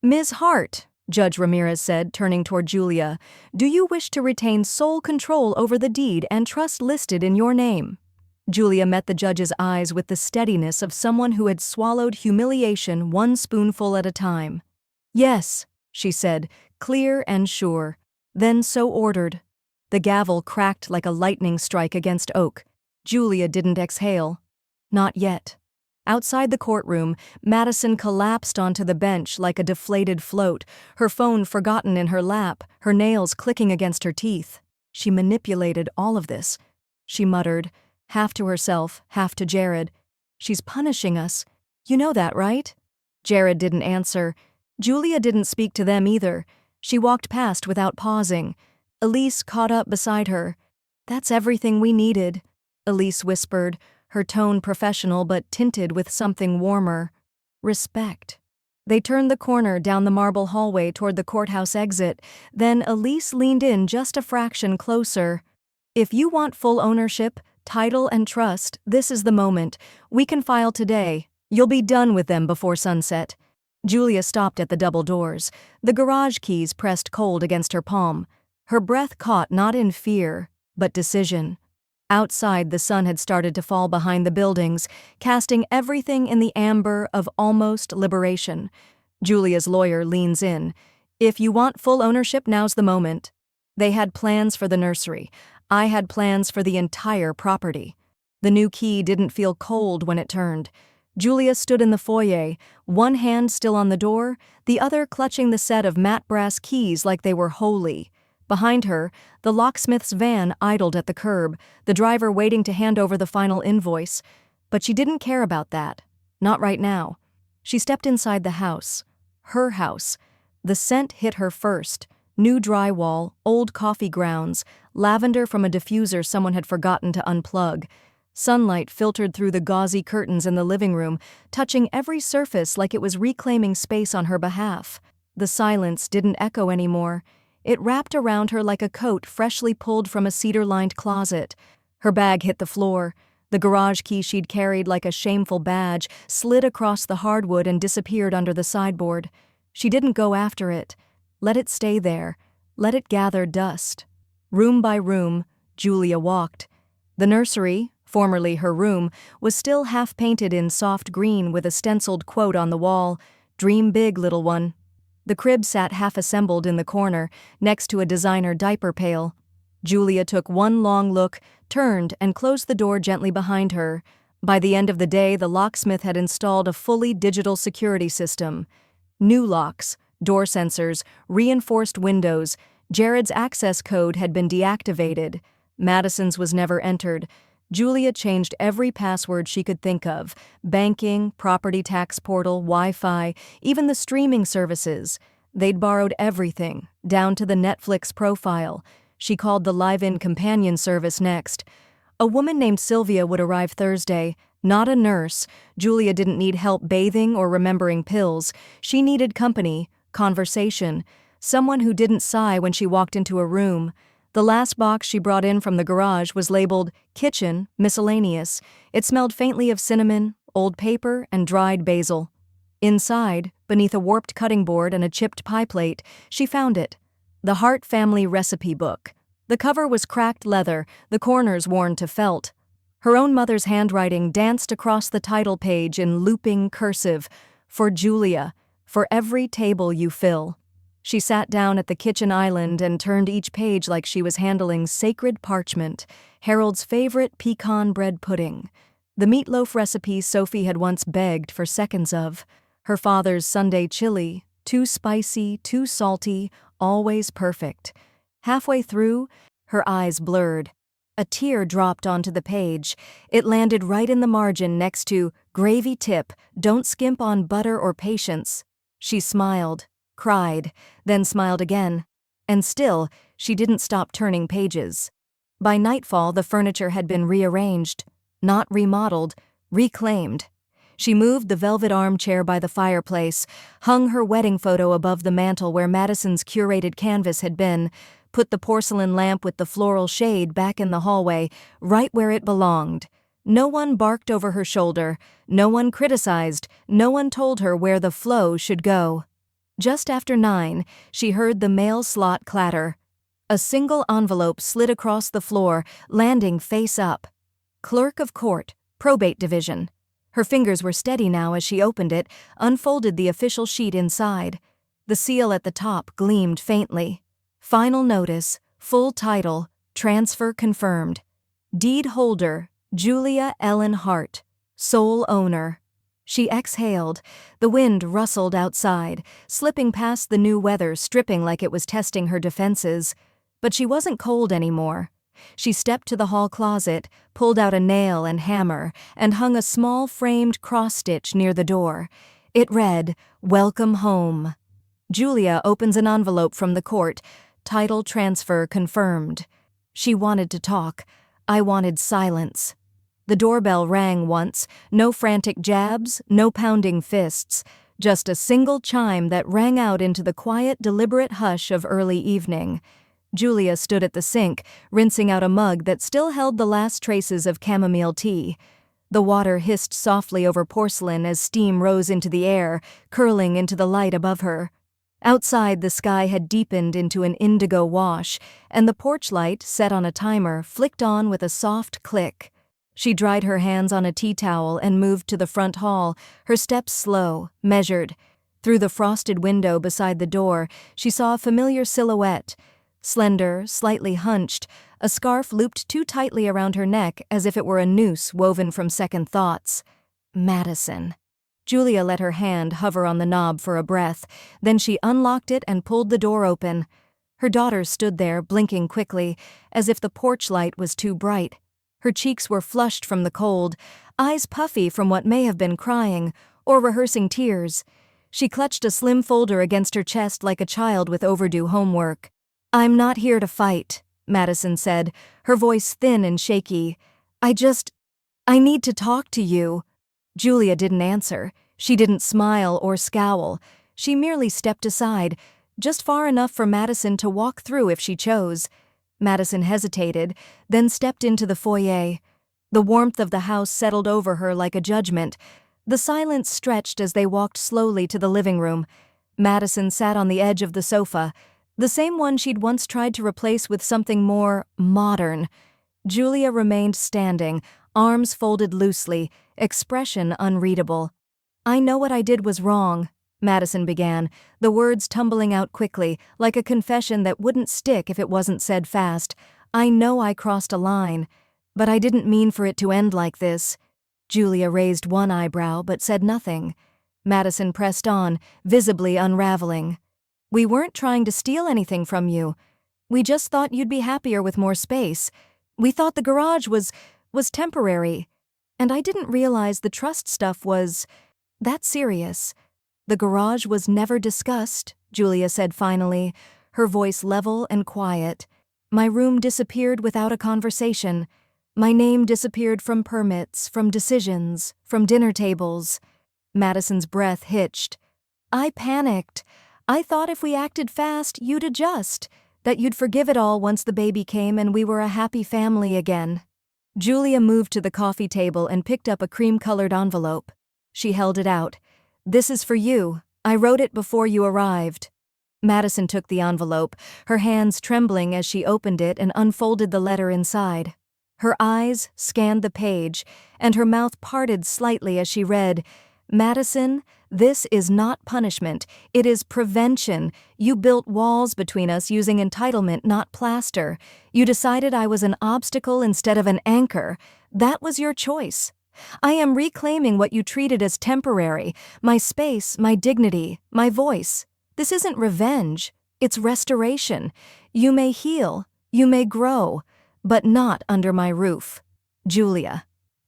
Speaker 1: "Ms. Hart," Judge Ramirez said, turning toward Julia, "do you wish to retain sole control over the deed and trust listed in your name?" Julia met the judge's eyes with the steadiness of someone who had swallowed humiliation one spoonful at a time. "Yes," she said, clear and sure. "Then so ordered." The gavel cracked like a lightning strike against oak. Julia didn't exhale. Not yet. Outside the courtroom, Madison collapsed onto the bench like a deflated float, her phone forgotten in her lap, her nails clicking against her teeth. She manipulated all of this. She muttered, half to herself, half to Jared. "She's punishing us. You know that, right?" Jared didn't answer. Julia didn't speak to them either. She walked past without pausing. Elise caught up beside her. "That's everything we needed," Elise whispered, her tone professional but tinted with something warmer. "Respect." They turned the corner down the marble hallway toward the courthouse exit, then Elise leaned in just a fraction closer. "If you want full ownership, title and trust, this is the moment. We can file today. You'll be done with them before sunset." Julia stopped at the double doors, the garage keys pressed cold against her palm. Her breath caught not in fear, but decision. Outside, the sun had started to fall behind the buildings, casting everything in the amber of almost liberation. Julia's lawyer leans in. "If you want full ownership, now's the moment." They had plans for the nursery. I had plans for the entire property. The new key didn't feel cold when it turned. Julia stood in the foyer, one hand still on the door, the other clutching the set of matte brass keys like they were holy. Behind her, the locksmith's van idled at the curb, the driver waiting to hand over the final invoice. But she didn't care about that. Not right now. She stepped inside the house. Her house. The scent hit her first. New drywall, old coffee grounds, lavender from a diffuser someone had forgotten to unplug. Sunlight filtered through the gauzy curtains in the living room, touching every surface like it was reclaiming space on her behalf. The silence didn't echo anymore. It wrapped around her like a coat freshly pulled from a cedar-lined closet. Her bag hit the floor. The garage key she'd carried like a shameful badge slid across the hardwood and disappeared under the sideboard. She didn't go after it. Let it stay there. Let it gather dust. Room by room, Julia walked. The nursery, formerly her room, was still half-painted in soft green with a stenciled quote on the wall, "Dream big, little one." The crib sat half-assembled in the corner, next to a designer diaper pail. Julia took one long look, turned, and closed the door gently behind her. By the end of the day, the locksmith had installed a fully digital security system. New locks, door sensors, reinforced windows. Jared's access code had been deactivated. Madison's was never entered. Julia changed every password she could think of: banking, property tax portal, Wi-Fi, even the streaming services. They'd borrowed everything, down to the Netflix profile. She called the live-in companion service next. A woman named Sylvia would arrive Thursday. Not a nurse. Julia didn't need help bathing or remembering pills. She needed company, conversation, someone who didn't sigh when she walked into a room. The last box she brought in from the garage was labeled "Kitchen, Miscellaneous." It smelled faintly of cinnamon, old paper, and dried basil. Inside, beneath a warped cutting board and a chipped pie plate, she found it. The Hart Family Recipe Book. The cover was cracked leather, the corners worn to felt. Her own mother's handwriting danced across the title page in looping cursive. "For Julia, for every table you fill." She sat down at the kitchen island and turned each page like she was handling sacred parchment, Harold's favorite pecan bread pudding, the meatloaf recipe Sophie had once begged for seconds of, her father's Sunday chili, too spicy, too salty, always perfect. Halfway through, her eyes blurred. A tear dropped onto the page. It landed right in the margin next to "Gravy tip, don't skimp on butter or patience." She smiled, cried, then smiled again. And still, she didn't stop turning pages. By nightfall, the furniture had been rearranged, not remodeled, reclaimed. She moved the velvet armchair by the fireplace, hung her wedding photo above the mantel where Madison's curated canvas had been, put the porcelain lamp with the floral shade back in the hallway, right where it belonged. No one barked over her shoulder, no one criticized, no one told her where the flow should go. Just after 9, she heard the mail slot clatter. A single envelope slid across the floor, landing face up. Clerk of Court, Probate Division. Her fingers were steady now as she opened it, unfolded the official sheet inside. The seal at the top gleamed faintly. Final notice, full title, transfer confirmed. Deed holder, Julia Ellen Hart. Sole owner. She exhaled. The wind rustled outside, slipping past the new weather, stripping like it was testing her defenses. But she wasn't cold anymore. She stepped to the hall closet, pulled out a nail and hammer, and hung a small framed cross-stitch near the door. It read, "Welcome home." Julia opens an envelope from the court. Title transfer confirmed. She wanted to talk. I wanted silence. The doorbell rang once, no frantic jabs, no pounding fists, just a single chime that rang out into the quiet, deliberate hush of early evening. Julia stood at the sink, rinsing out a mug that still held the last traces of chamomile tea. The water hissed softly over porcelain as steam rose into the air, curling into the light above her. Outside, the sky had deepened into an indigo wash, and the porch light, set on a timer, flicked on with a soft click. She dried her hands on a tea towel and moved to the front hall, her steps slow, measured. Through the frosted window beside the door, she saw a familiar silhouette. Slender, slightly hunched, a scarf looped too tightly around her neck as if it were a noose woven from second thoughts. Madison. Julia let her hand hover on the knob for a breath, then she unlocked it and pulled the door open. Her daughter stood there, blinking quickly, as if the porch light was too bright. Her cheeks were flushed from the cold, eyes puffy from what may have been crying, or rehearsing tears. She clutched a slim folder against her chest like a child with overdue homework. "I'm not here to fight," Madison said, her voice thin and shaky. I need to talk to you." Julia didn't answer. She didn't smile or scowl. She merely stepped aside, just far enough for Madison to walk through if she chose. Madison hesitated, then stepped into the foyer. The warmth of the house settled over her like a judgment. The silence stretched as they walked slowly to the living room. Madison sat on the edge of the sofa, the same one she'd once tried to replace with something more modern. Julia remained standing, arms folded loosely, expression unreadable. "I know what I did was wrong," Madison began, the words tumbling out quickly, like a confession that wouldn't stick if it wasn't said fast. "I know I crossed a line, but I didn't mean for it to end like this." Julia raised one eyebrow but said nothing. Madison pressed on, visibly unraveling. "We weren't trying to steal anything from you. We just thought you'd be happier with more space. We thought the garage was temporary. And I didn't realize the trust stuff was that serious." "The garage was never discussed," Julia said finally, her voice level and quiet. "My room disappeared without a conversation. My name disappeared from permits, from decisions, from dinner tables." Madison's breath hitched. "I panicked. I thought if we acted fast, you'd adjust, that you'd forgive it all once the baby came and we were a happy family again." Julia moved to the coffee table and picked up a cream-colored envelope. She held it out. "This is for you. I wrote it before you arrived." Madison took the envelope, her hands trembling as she opened it and unfolded the letter inside. Her eyes scanned the page, and her mouth parted slightly as she read, "Madison, this is not punishment. It is prevention. You built walls between us using entitlement, not plaster. You decided I was an obstacle instead of an anchor. That was your choice. I am reclaiming what you treated as temporary, my space, my dignity, my voice. This isn't revenge. It's restoration. You may heal, you may grow, but not under my roof. Julia."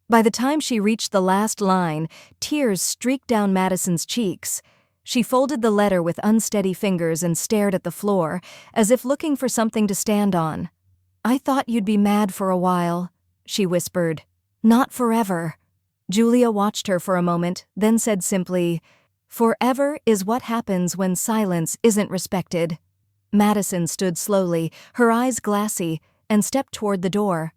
Speaker 1: By the time she reached the last line, tears streaked down Madison's cheeks. She folded the letter with unsteady fingers and stared at the floor, as if looking for something to stand on. "I thought you'd be mad for a while," she whispered. "Not forever." Julia watched her for a moment, then said simply, "Forever is what happens when silence isn't respected." Madison stood slowly, her eyes glassy, and stepped toward the door.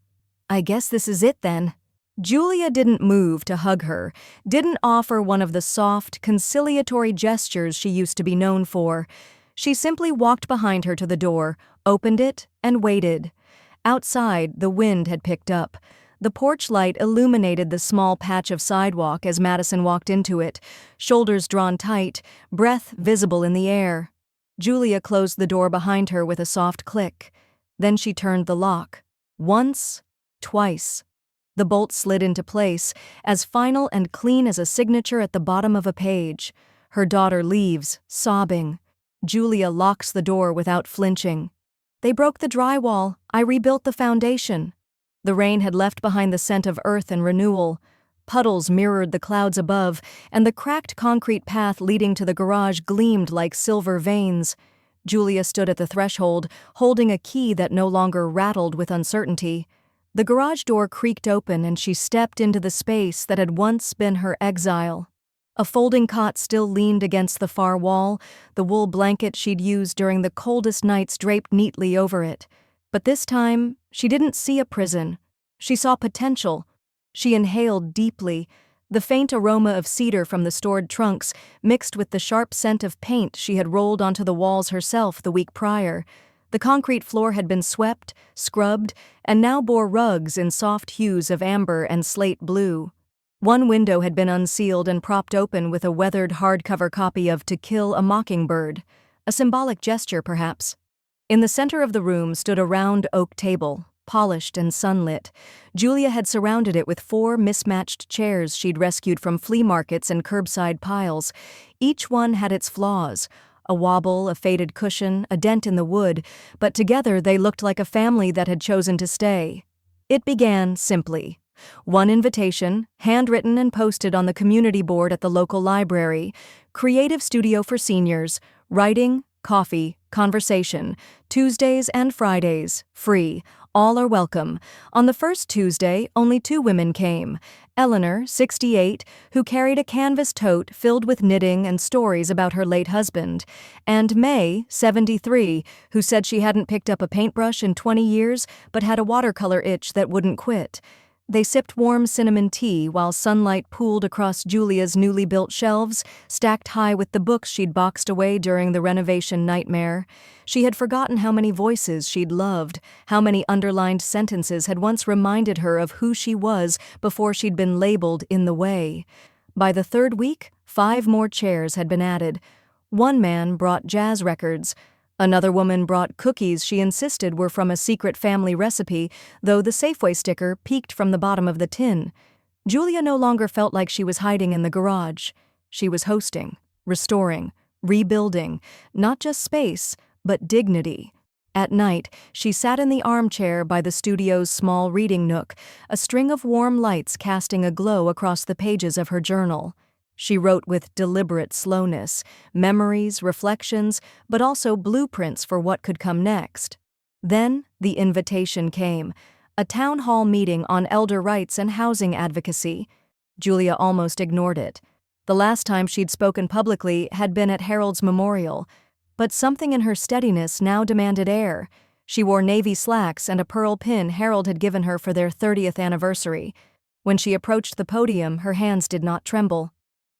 Speaker 1: "I guess this is it then." Julia didn't move to hug her, didn't offer one of the soft, conciliatory gestures she used to be known for. She simply walked behind her to the door, opened it, and waited. Outside, the wind had picked up. The porch light illuminated the small patch of sidewalk as Madison walked into it, shoulders drawn tight, breath visible in the air. Julia closed the door behind her with a soft click. Then she turned the lock. Once, twice. The bolt slid into place, as final and clean as a signature at the bottom of a page. Her daughter leaves, sobbing. Julia locks the door without flinching. They broke the drywall. I rebuilt the foundation. The rain had left behind the scent of earth and renewal. Puddles mirrored the clouds above, and the cracked concrete path leading to the garage gleamed like silver veins. Julia stood at the threshold, holding a key that no longer rattled with uncertainty. The garage door creaked open and she stepped into the space that had once been her exile. A folding cot still leaned against the far wall, the wool blanket she'd used during the coldest nights draped neatly over it. But this time, she didn't see a prison. She saw potential. She inhaled deeply. The faint aroma of cedar from the stored trunks mixed with the sharp scent of paint she had rolled onto the walls herself the week prior. The concrete floor had been swept, scrubbed, and now bore rugs in soft hues of amber and slate blue. One window had been unsealed and propped open with a weathered hardcover copy of To Kill a Mockingbird, a symbolic gesture perhaps. In the center of the room stood a round oak table, polished and sunlit. Julia had surrounded it with 4 mismatched chairs she'd rescued from flea markets and curbside piles. Each one had its flaws. A wobble, a faded cushion, a dent in the wood, but together they looked like a family that had chosen to stay. It began simply. One invitation, handwritten and posted on the community board at the local library. Creative studio for seniors. Writing, coffee, conversation. Tuesdays and Fridays, free. All are welcome. On the first Tuesday, only 2 women came. Eleanor, 68, who carried a canvas tote filled with knitting and stories about her late husband, and May, 73, who said she hadn't picked up a paintbrush in 20 years but had a watercolor itch that wouldn't quit. They sipped warm cinnamon tea while sunlight pooled across Julia's newly built shelves, stacked high with the books she'd boxed away during the renovation nightmare. She had forgotten how many voices she'd loved, how many underlined sentences had once reminded her of who she was before she'd been labeled in the way. By the 3rd week, 5 more chairs had been added. One man brought jazz records. Another woman brought cookies she insisted were from a secret family recipe, though the Safeway sticker peeked from the bottom of the tin. Julia no longer felt like she was hiding in the garage. She was hosting, restoring, rebuilding, not just space, but dignity. At night, she sat in the armchair by the studio's small reading nook, a string of warm lights casting a glow across the pages of her journal. She wrote with deliberate slowness, memories, reflections, but also blueprints for what could come next. Then the invitation came, a town hall meeting on elder rights and housing advocacy. Julia almost ignored it. The last time she'd spoken publicly had been at Harold's memorial, but something in her steadiness now demanded air. She wore navy slacks and a pearl pin Harold had given her for their 30th anniversary. When she approached the podium, her hands did not tremble.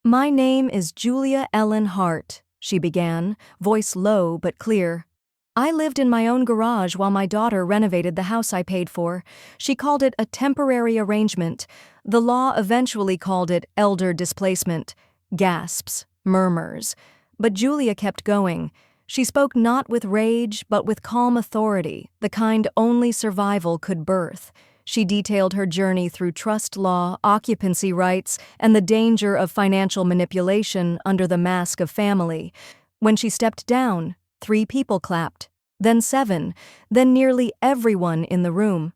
Speaker 1: "My name is Julia Ellen Hart," she began, voice low but clear. "I lived in my own garage while my daughter renovated the house I paid for. She called it a temporary arrangement. The law eventually called it elder displacement." Gasps, murmurs. But Julia kept going. She spoke not with rage, but with calm authority, the kind only survival could birth. She detailed her journey through trust law, occupancy rights, and the danger of financial manipulation under the mask of family. When she stepped down, 3 people clapped, then 7, then nearly everyone in the room.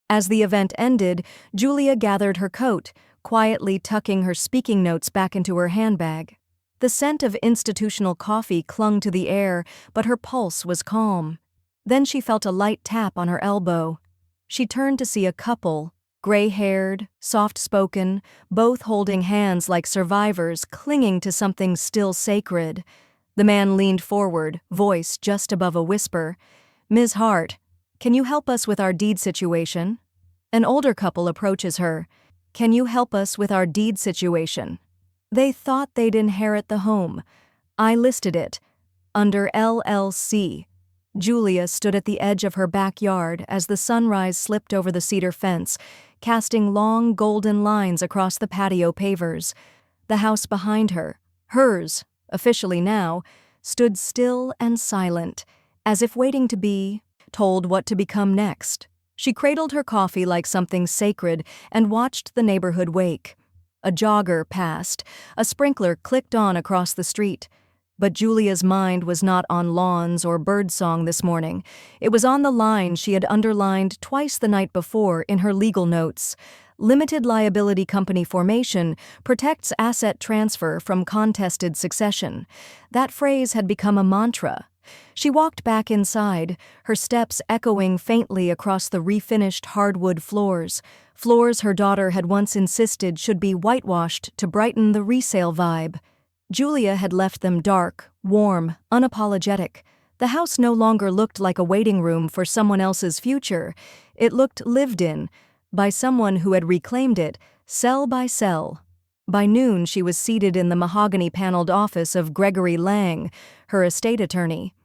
Speaker 1: As the event ended, Julia gathered her coat, quietly tucking her speaking notes back into her handbag. The scent of institutional coffee clung to the air, but her pulse was calm. Then she felt a light tap on her elbow. She turned to see a couple, gray-haired, soft-spoken, both holding hands like survivors clinging to something still sacred. The man leaned forward, voice just above a whisper. "Ms. Hart, can you help us with our deed situation?" An older couple approaches her. "Can you help us with our deed situation?" They thought they'd inherit the home. "I listed it under LLC." Julia stood at the edge of her backyard as the sunrise slipped over the cedar fence, casting long golden lines across the patio pavers. The house behind her, hers, officially now, stood still and silent, as if waiting to be told what to become next. She cradled her coffee like something sacred and watched the neighborhood wake. A jogger passed, a sprinkler clicked on across the street. But Julia's mind was not on lawns or birdsong this morning. It was on the line she had underlined twice the night before in her legal notes. Limited liability company formation protects asset transfer from contested succession. That phrase had become a mantra. She walked back inside, her steps echoing faintly across the refinished hardwood floors her daughter had once insisted should be whitewashed to brighten the resale vibe. Julia had left them dark, warm, unapologetic. The house no longer looked like a waiting room for someone else's future. It looked lived in, by someone who had reclaimed it, cell by cell. By noon, she was seated in the mahogany-paneled office of Gregory Lang, her estate attorney.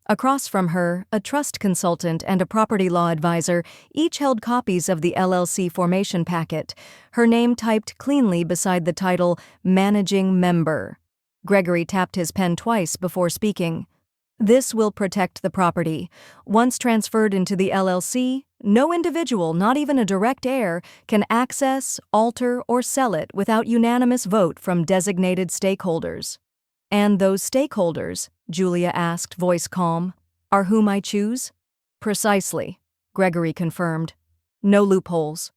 Speaker 1: Across from her, a trust consultant and a property law advisor each held copies of the LLC formation packet, her name typed cleanly beside the title Managing Member. Gregory tapped his pen twice before speaking. This will protect the property. Once transferred into the LLC, no individual, not even a direct heir, can access, alter, or sell it without unanimous vote from designated stakeholders. And those stakeholders, Julia asked, voice calm, are whom I choose? Precisely, Gregory confirmed. No loopholes.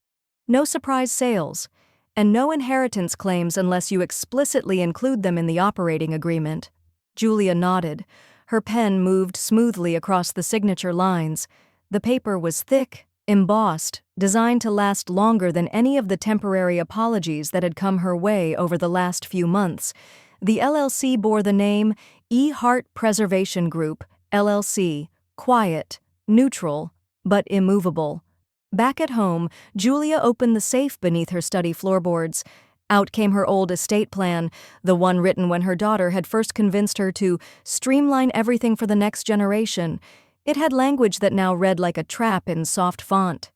Speaker 1: No surprise sales. And no inheritance claims unless you explicitly include them in the operating agreement. Julia nodded. Her pen moved smoothly across the signature lines. The paper was thick, embossed, designed to last longer than any of the temporary apologies that had come her way over the last few months. The LLC bore the name E. Hart Preservation Group, LLC, quiet, neutral, but immovable. Back at home, Julia opened the safe beneath her study floorboards. Out came her old estate plan, the one written when her daughter had first convinced her to streamline everything for the next generation. It had language that now read like a trap in soft font.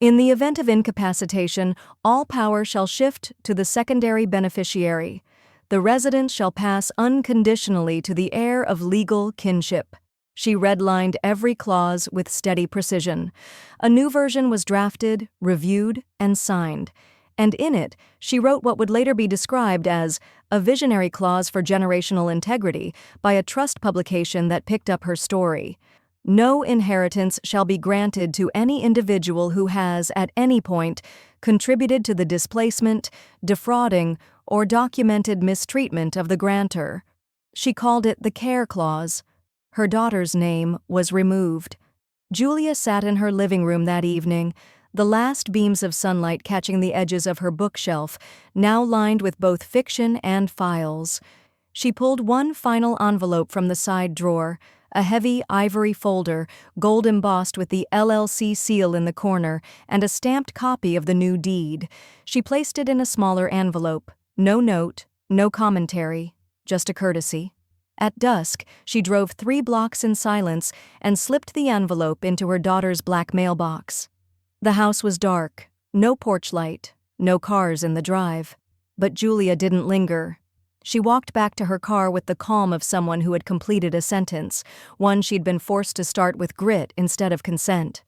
Speaker 1: In the event of incapacitation, all power shall shift to the secondary beneficiary. The residence shall pass unconditionally to the heir of legal kinship. She redlined every clause with steady precision. A new version was drafted, reviewed, and signed. And in it, she wrote what would later be described as a visionary clause for generational integrity by a trust publication that picked up her story. No inheritance shall be granted to any individual who has, at any point, contributed to the displacement, defrauding, or documented mistreatment of the grantor. She called it the Care Clause. Her daughter's name was removed. Julia sat in her living room that evening, the last beams of sunlight catching the edges of her bookshelf, now lined with both fiction and files. She pulled one final envelope from the side drawer, a heavy ivory folder, gold embossed with the LLC seal in the corner, and a stamped copy of the new deed. She placed it in a smaller envelope. No note, no commentary, just a courtesy. At dusk, she drove 3 blocks in silence and slipped the envelope into her daughter's black mailbox. The house was dark, no porch light, no cars in the drive. But Julia didn't linger. She walked back to her car with the calm of someone who had completed a sentence, one she'd been forced to start with grit instead of consent.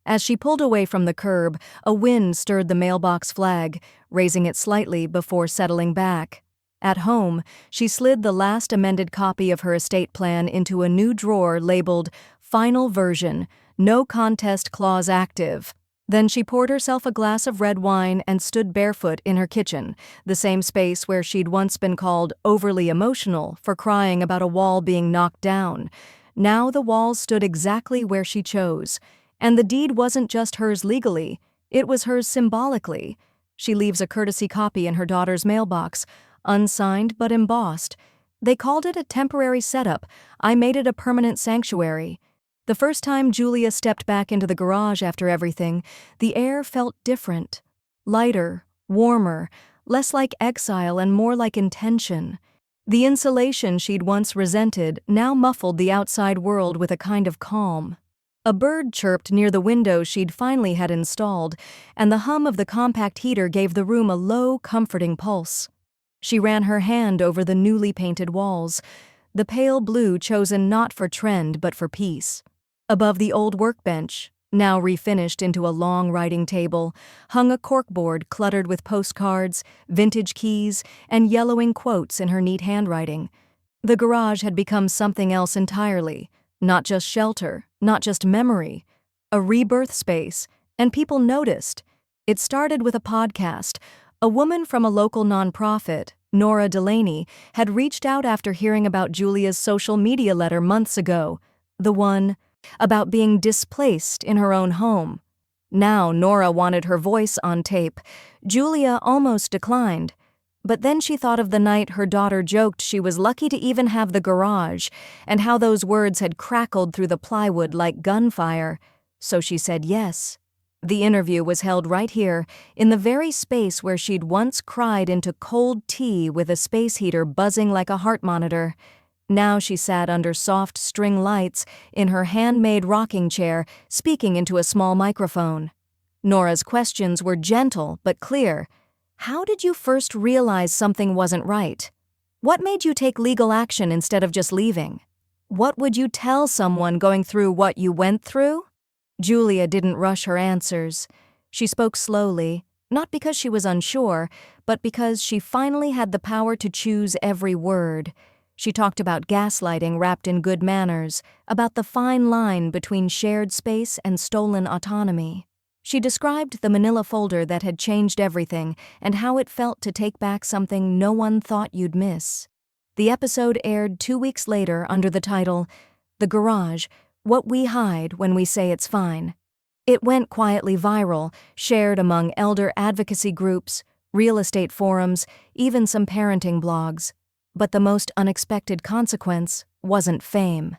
Speaker 1: As she pulled away from the curb, a wind stirred the mailbox flag, raising it slightly before settling back. At home, she slid the last amended copy of her estate plan into a new drawer labeled Final Version, No Contest Clause Active. Then she poured herself a glass of red wine and stood barefoot in her kitchen, the same space where she'd once been called overly emotional for crying about a wall being knocked down. Now the walls stood exactly where she chose. And the deed wasn't just hers legally, it was hers symbolically. She leaves a courtesy copy in her daughter's mailbox, unsigned but embossed. They called it a temporary setup. I made it a permanent sanctuary. The first time Julia stepped back into the garage after everything, the air felt different. Lighter, warmer, less like exile and more like intention. The insulation she'd once resented now muffled the outside world with a kind of calm. A bird chirped near the window she'd finally had installed, and the hum of the compact heater gave the room a low, comforting pulse. She ran her hand over the newly painted walls, the pale blue chosen not for trend but for peace. Above the old workbench, now refinished into a long writing table, hung a corkboard cluttered with postcards, vintage keys, and yellowing quotes in her neat handwriting. The garage had become something else entirely, not just shelter, not just memory, a rebirth space, and people noticed. It started with a podcast. A woman from a local nonprofit, Nora Delaney, had reached out after hearing about Julia's social media letter months ago, the one about being displaced in her own home. Now Nora wanted her voice on tape. Julia almost declined. But then she thought of the night her daughter joked she was lucky to even have the garage, and how those words had crackled through the plywood like gunfire. So she said yes. The interview was held right here, in the very space where she'd once cried into cold tea with a space heater buzzing like a heart monitor. Now she sat under soft string lights in her handmade rocking chair, speaking into a small microphone. Nora's questions were gentle but clear. How did you first realize something wasn't right? What made you take legal action instead of just leaving? What would you tell someone going through what you went through? Julia didn't rush her answers. She spoke slowly, not because she was unsure, but because she finally had the power to choose every word. She talked about gaslighting wrapped in good manners, about the fine line between shared space and stolen autonomy. She described the manila folder that had changed everything and how it felt to take back something no one thought you'd miss. The episode aired 2 weeks later under the title, The Garage, What We Hide When We Say It's Fine. It went quietly viral, shared among elder advocacy groups, real estate forums, even some parenting blogs. But the most unexpected consequence wasn't fame.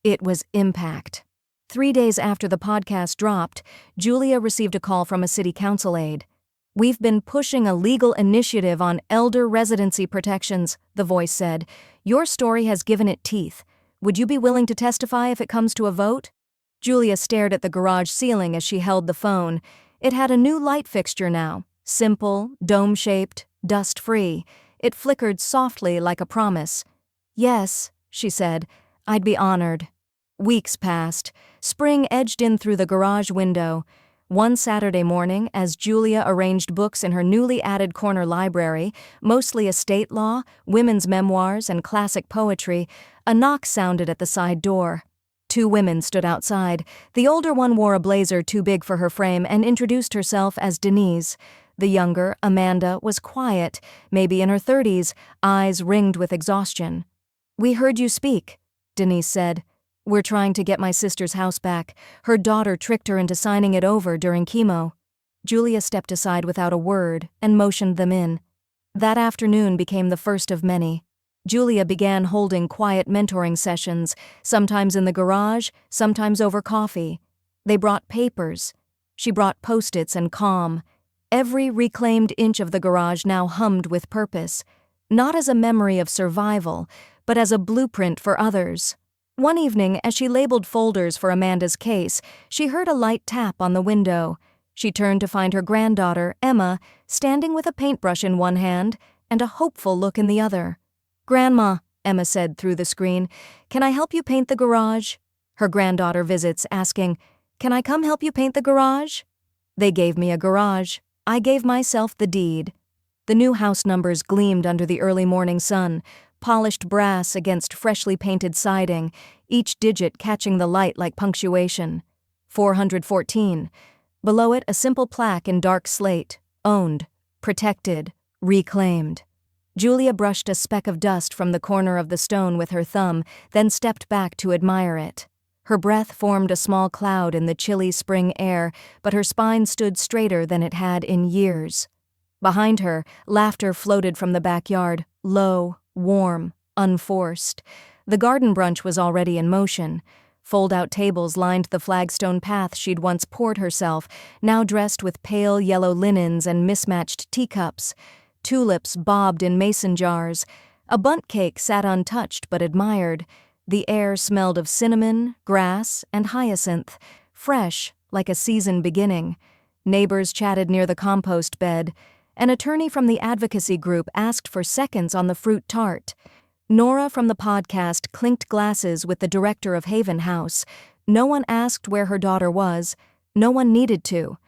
Speaker 1: It was impact. 3 days after the podcast dropped, Julia received a call from a city council aide. "We've been pushing a legal initiative on elder residency protections," the voice said. "Your story has given it teeth. Would you be willing to testify if it comes to a vote?" Julia stared at the garage ceiling as she held the phone. It had a new light fixture now, simple, dome-shaped, dust-free. It flickered softly like a promise. "Yes," she said, "I'd be honored." Weeks passed. Spring edged in through the garage window. One Saturday morning, as Julia arranged books in her newly added corner library, mostly estate law, women's memoirs, and classic poetry, a knock sounded at the side door. 2 women stood outside. The older one wore a blazer too big for her frame and introduced herself as Denise. The younger, Amanda, was quiet, maybe in her 30s, eyes ringed with exhaustion. "We heard you speak," Denise said. "We're trying to get my sister's house back. Her daughter tricked her into signing it over during chemo." Julia stepped aside without a word and motioned them in. That afternoon became the first of many. Julia began holding quiet mentoring sessions, sometimes in the garage, sometimes over coffee. They brought papers. She brought Post-its and calm. Every reclaimed inch of the garage now hummed with purpose, not as a memory of survival, but as a blueprint for others. One evening, as she labeled folders for Amanda's case, she heard a light tap on the window. She turned to find her granddaughter, Emma, standing with a paintbrush in one hand and a hopeful look in the other. "Grandma," Emma said through the screen, "can I help you paint the garage?" Her granddaughter visits, asking, "Can I come help you paint the garage?" "They gave me a garage. I gave myself the deed." The new house numbers gleamed under the early morning sun, polished brass against freshly painted siding, each digit catching the light like punctuation. 414. Below it, a simple plaque in dark slate, owned, protected, reclaimed. Julia brushed a speck of dust from the corner of the stone with her thumb, then stepped back to admire it. Her breath formed a small cloud in the chilly spring air, but her spine stood straighter than it had in years. Behind her, laughter floated from the backyard, low, warm, unforced. The garden brunch was already in motion. Fold-out tables lined the flagstone path she'd once poured herself, now dressed with pale yellow linens and mismatched teacups. Tulips bobbed in mason jars. A bundt cake sat untouched but admired. The air smelled of cinnamon, grass, and hyacinth, fresh like a season beginning. Neighbors chatted near the compost bed. An attorney from the advocacy group asked for seconds on the fruit tart. Nora from the podcast clinked glasses with the director of Haven House. No one asked where her daughter was. No one needed to.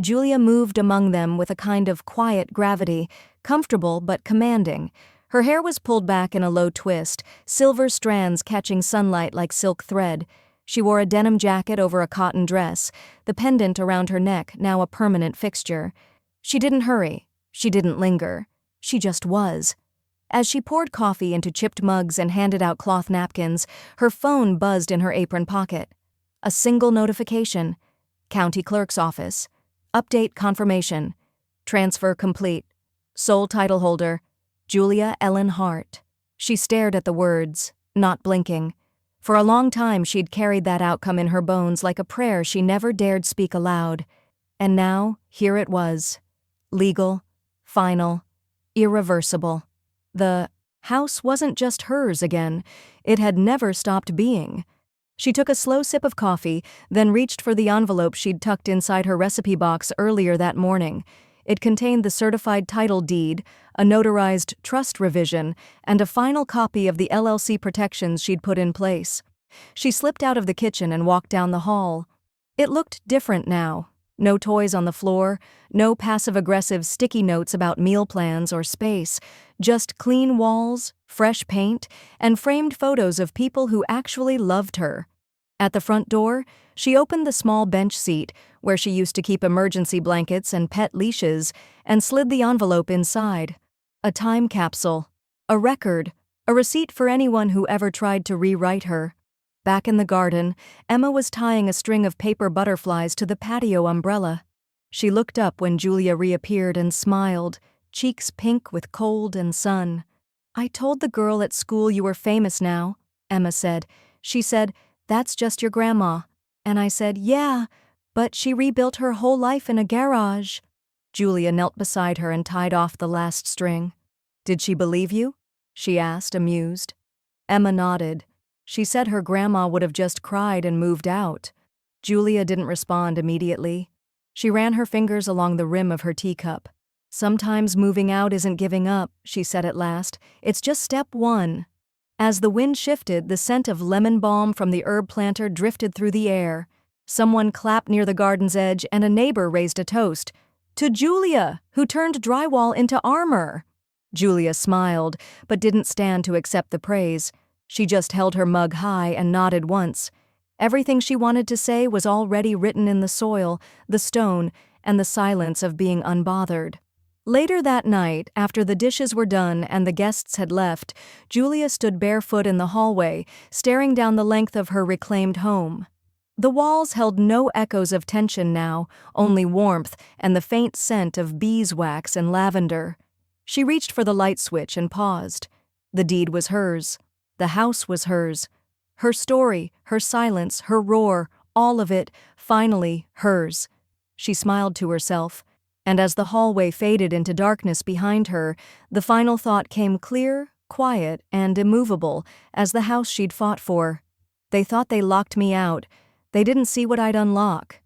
Speaker 1: Julia moved among them with a kind of quiet gravity, comfortable but commanding. Her hair was pulled back in a low twist, silver strands catching sunlight like silk thread. She wore a denim jacket over a cotton dress, the pendant around her neck now a permanent fixture. She didn't hurry. She didn't linger. She just was. As she poured coffee into chipped mugs and handed out cloth napkins, her phone buzzed in her apron pocket. A single notification. County Clerk's Office. Update confirmation. Transfer complete. Sole title holder, Julia Ellen Hart. She stared at the words, not blinking. For a long time she'd carried that outcome in her bones like a prayer she never dared speak aloud. And now, here it was. Legal, final, irreversible. The house wasn't just hers again. It had never stopped being. She took a slow sip of coffee, then reached for the envelope she'd tucked inside her recipe box earlier that morning. It contained the certified title deed, a notarized trust revision, and a final copy of the LLC protections she'd put in place. She slipped out of the kitchen and walked down the hall. It looked different now. No toys on the floor, no passive-aggressive sticky notes about meal plans or space, just clean walls, fresh paint, and framed photos of people who actually loved her. At the front door, she opened the small bench seat where she used to keep emergency blankets and pet leashes and slid the envelope inside. A time capsule, a record, a receipt for anyone who ever tried to rewrite her. Back in the garden, Emma was tying a string of paper butterflies to the patio umbrella. She looked up when Julia reappeared and smiled, cheeks pink with cold and sun. "I told the girl at school you were famous now," Emma said. "She said, 'That's just your grandma.' And I said, 'Yeah, but she rebuilt her whole life in a garage.'" Julia knelt beside her and tied off the last string. "Did she believe you?" she asked, amused. Emma nodded. She said her grandma would have just cried and moved out. Julia didn't respond immediately. She ran her fingers along the rim of her teacup. "Sometimes moving out isn't giving up," she said at last. "It's just step one." As the wind shifted, the scent of lemon balm from the herb planter drifted through the air. Someone clapped near the garden's edge and a neighbor raised a toast. "To Julia, who turned drywall into armor." Julia smiled, but didn't stand to accept the praise. She just held her mug high and nodded once. Everything she wanted to say was already written in the soil, the stone, and the silence of being unbothered. Later that night, after the dishes were done and the guests had left, Julia stood barefoot in the hallway, staring down the length of her reclaimed home. The walls held no echoes of tension now, only warmth and the faint scent of beeswax and lavender. She reached for the light switch and paused. The deed was hers. The house was hers. Her story, her silence, her roar, all of it, finally hers. She smiled to herself, and as the hallway faded into darkness behind her, the final thought came clear, quiet, and immovable as the house she'd fought for. "They thought they locked me out. They didn't see what I'd unlock."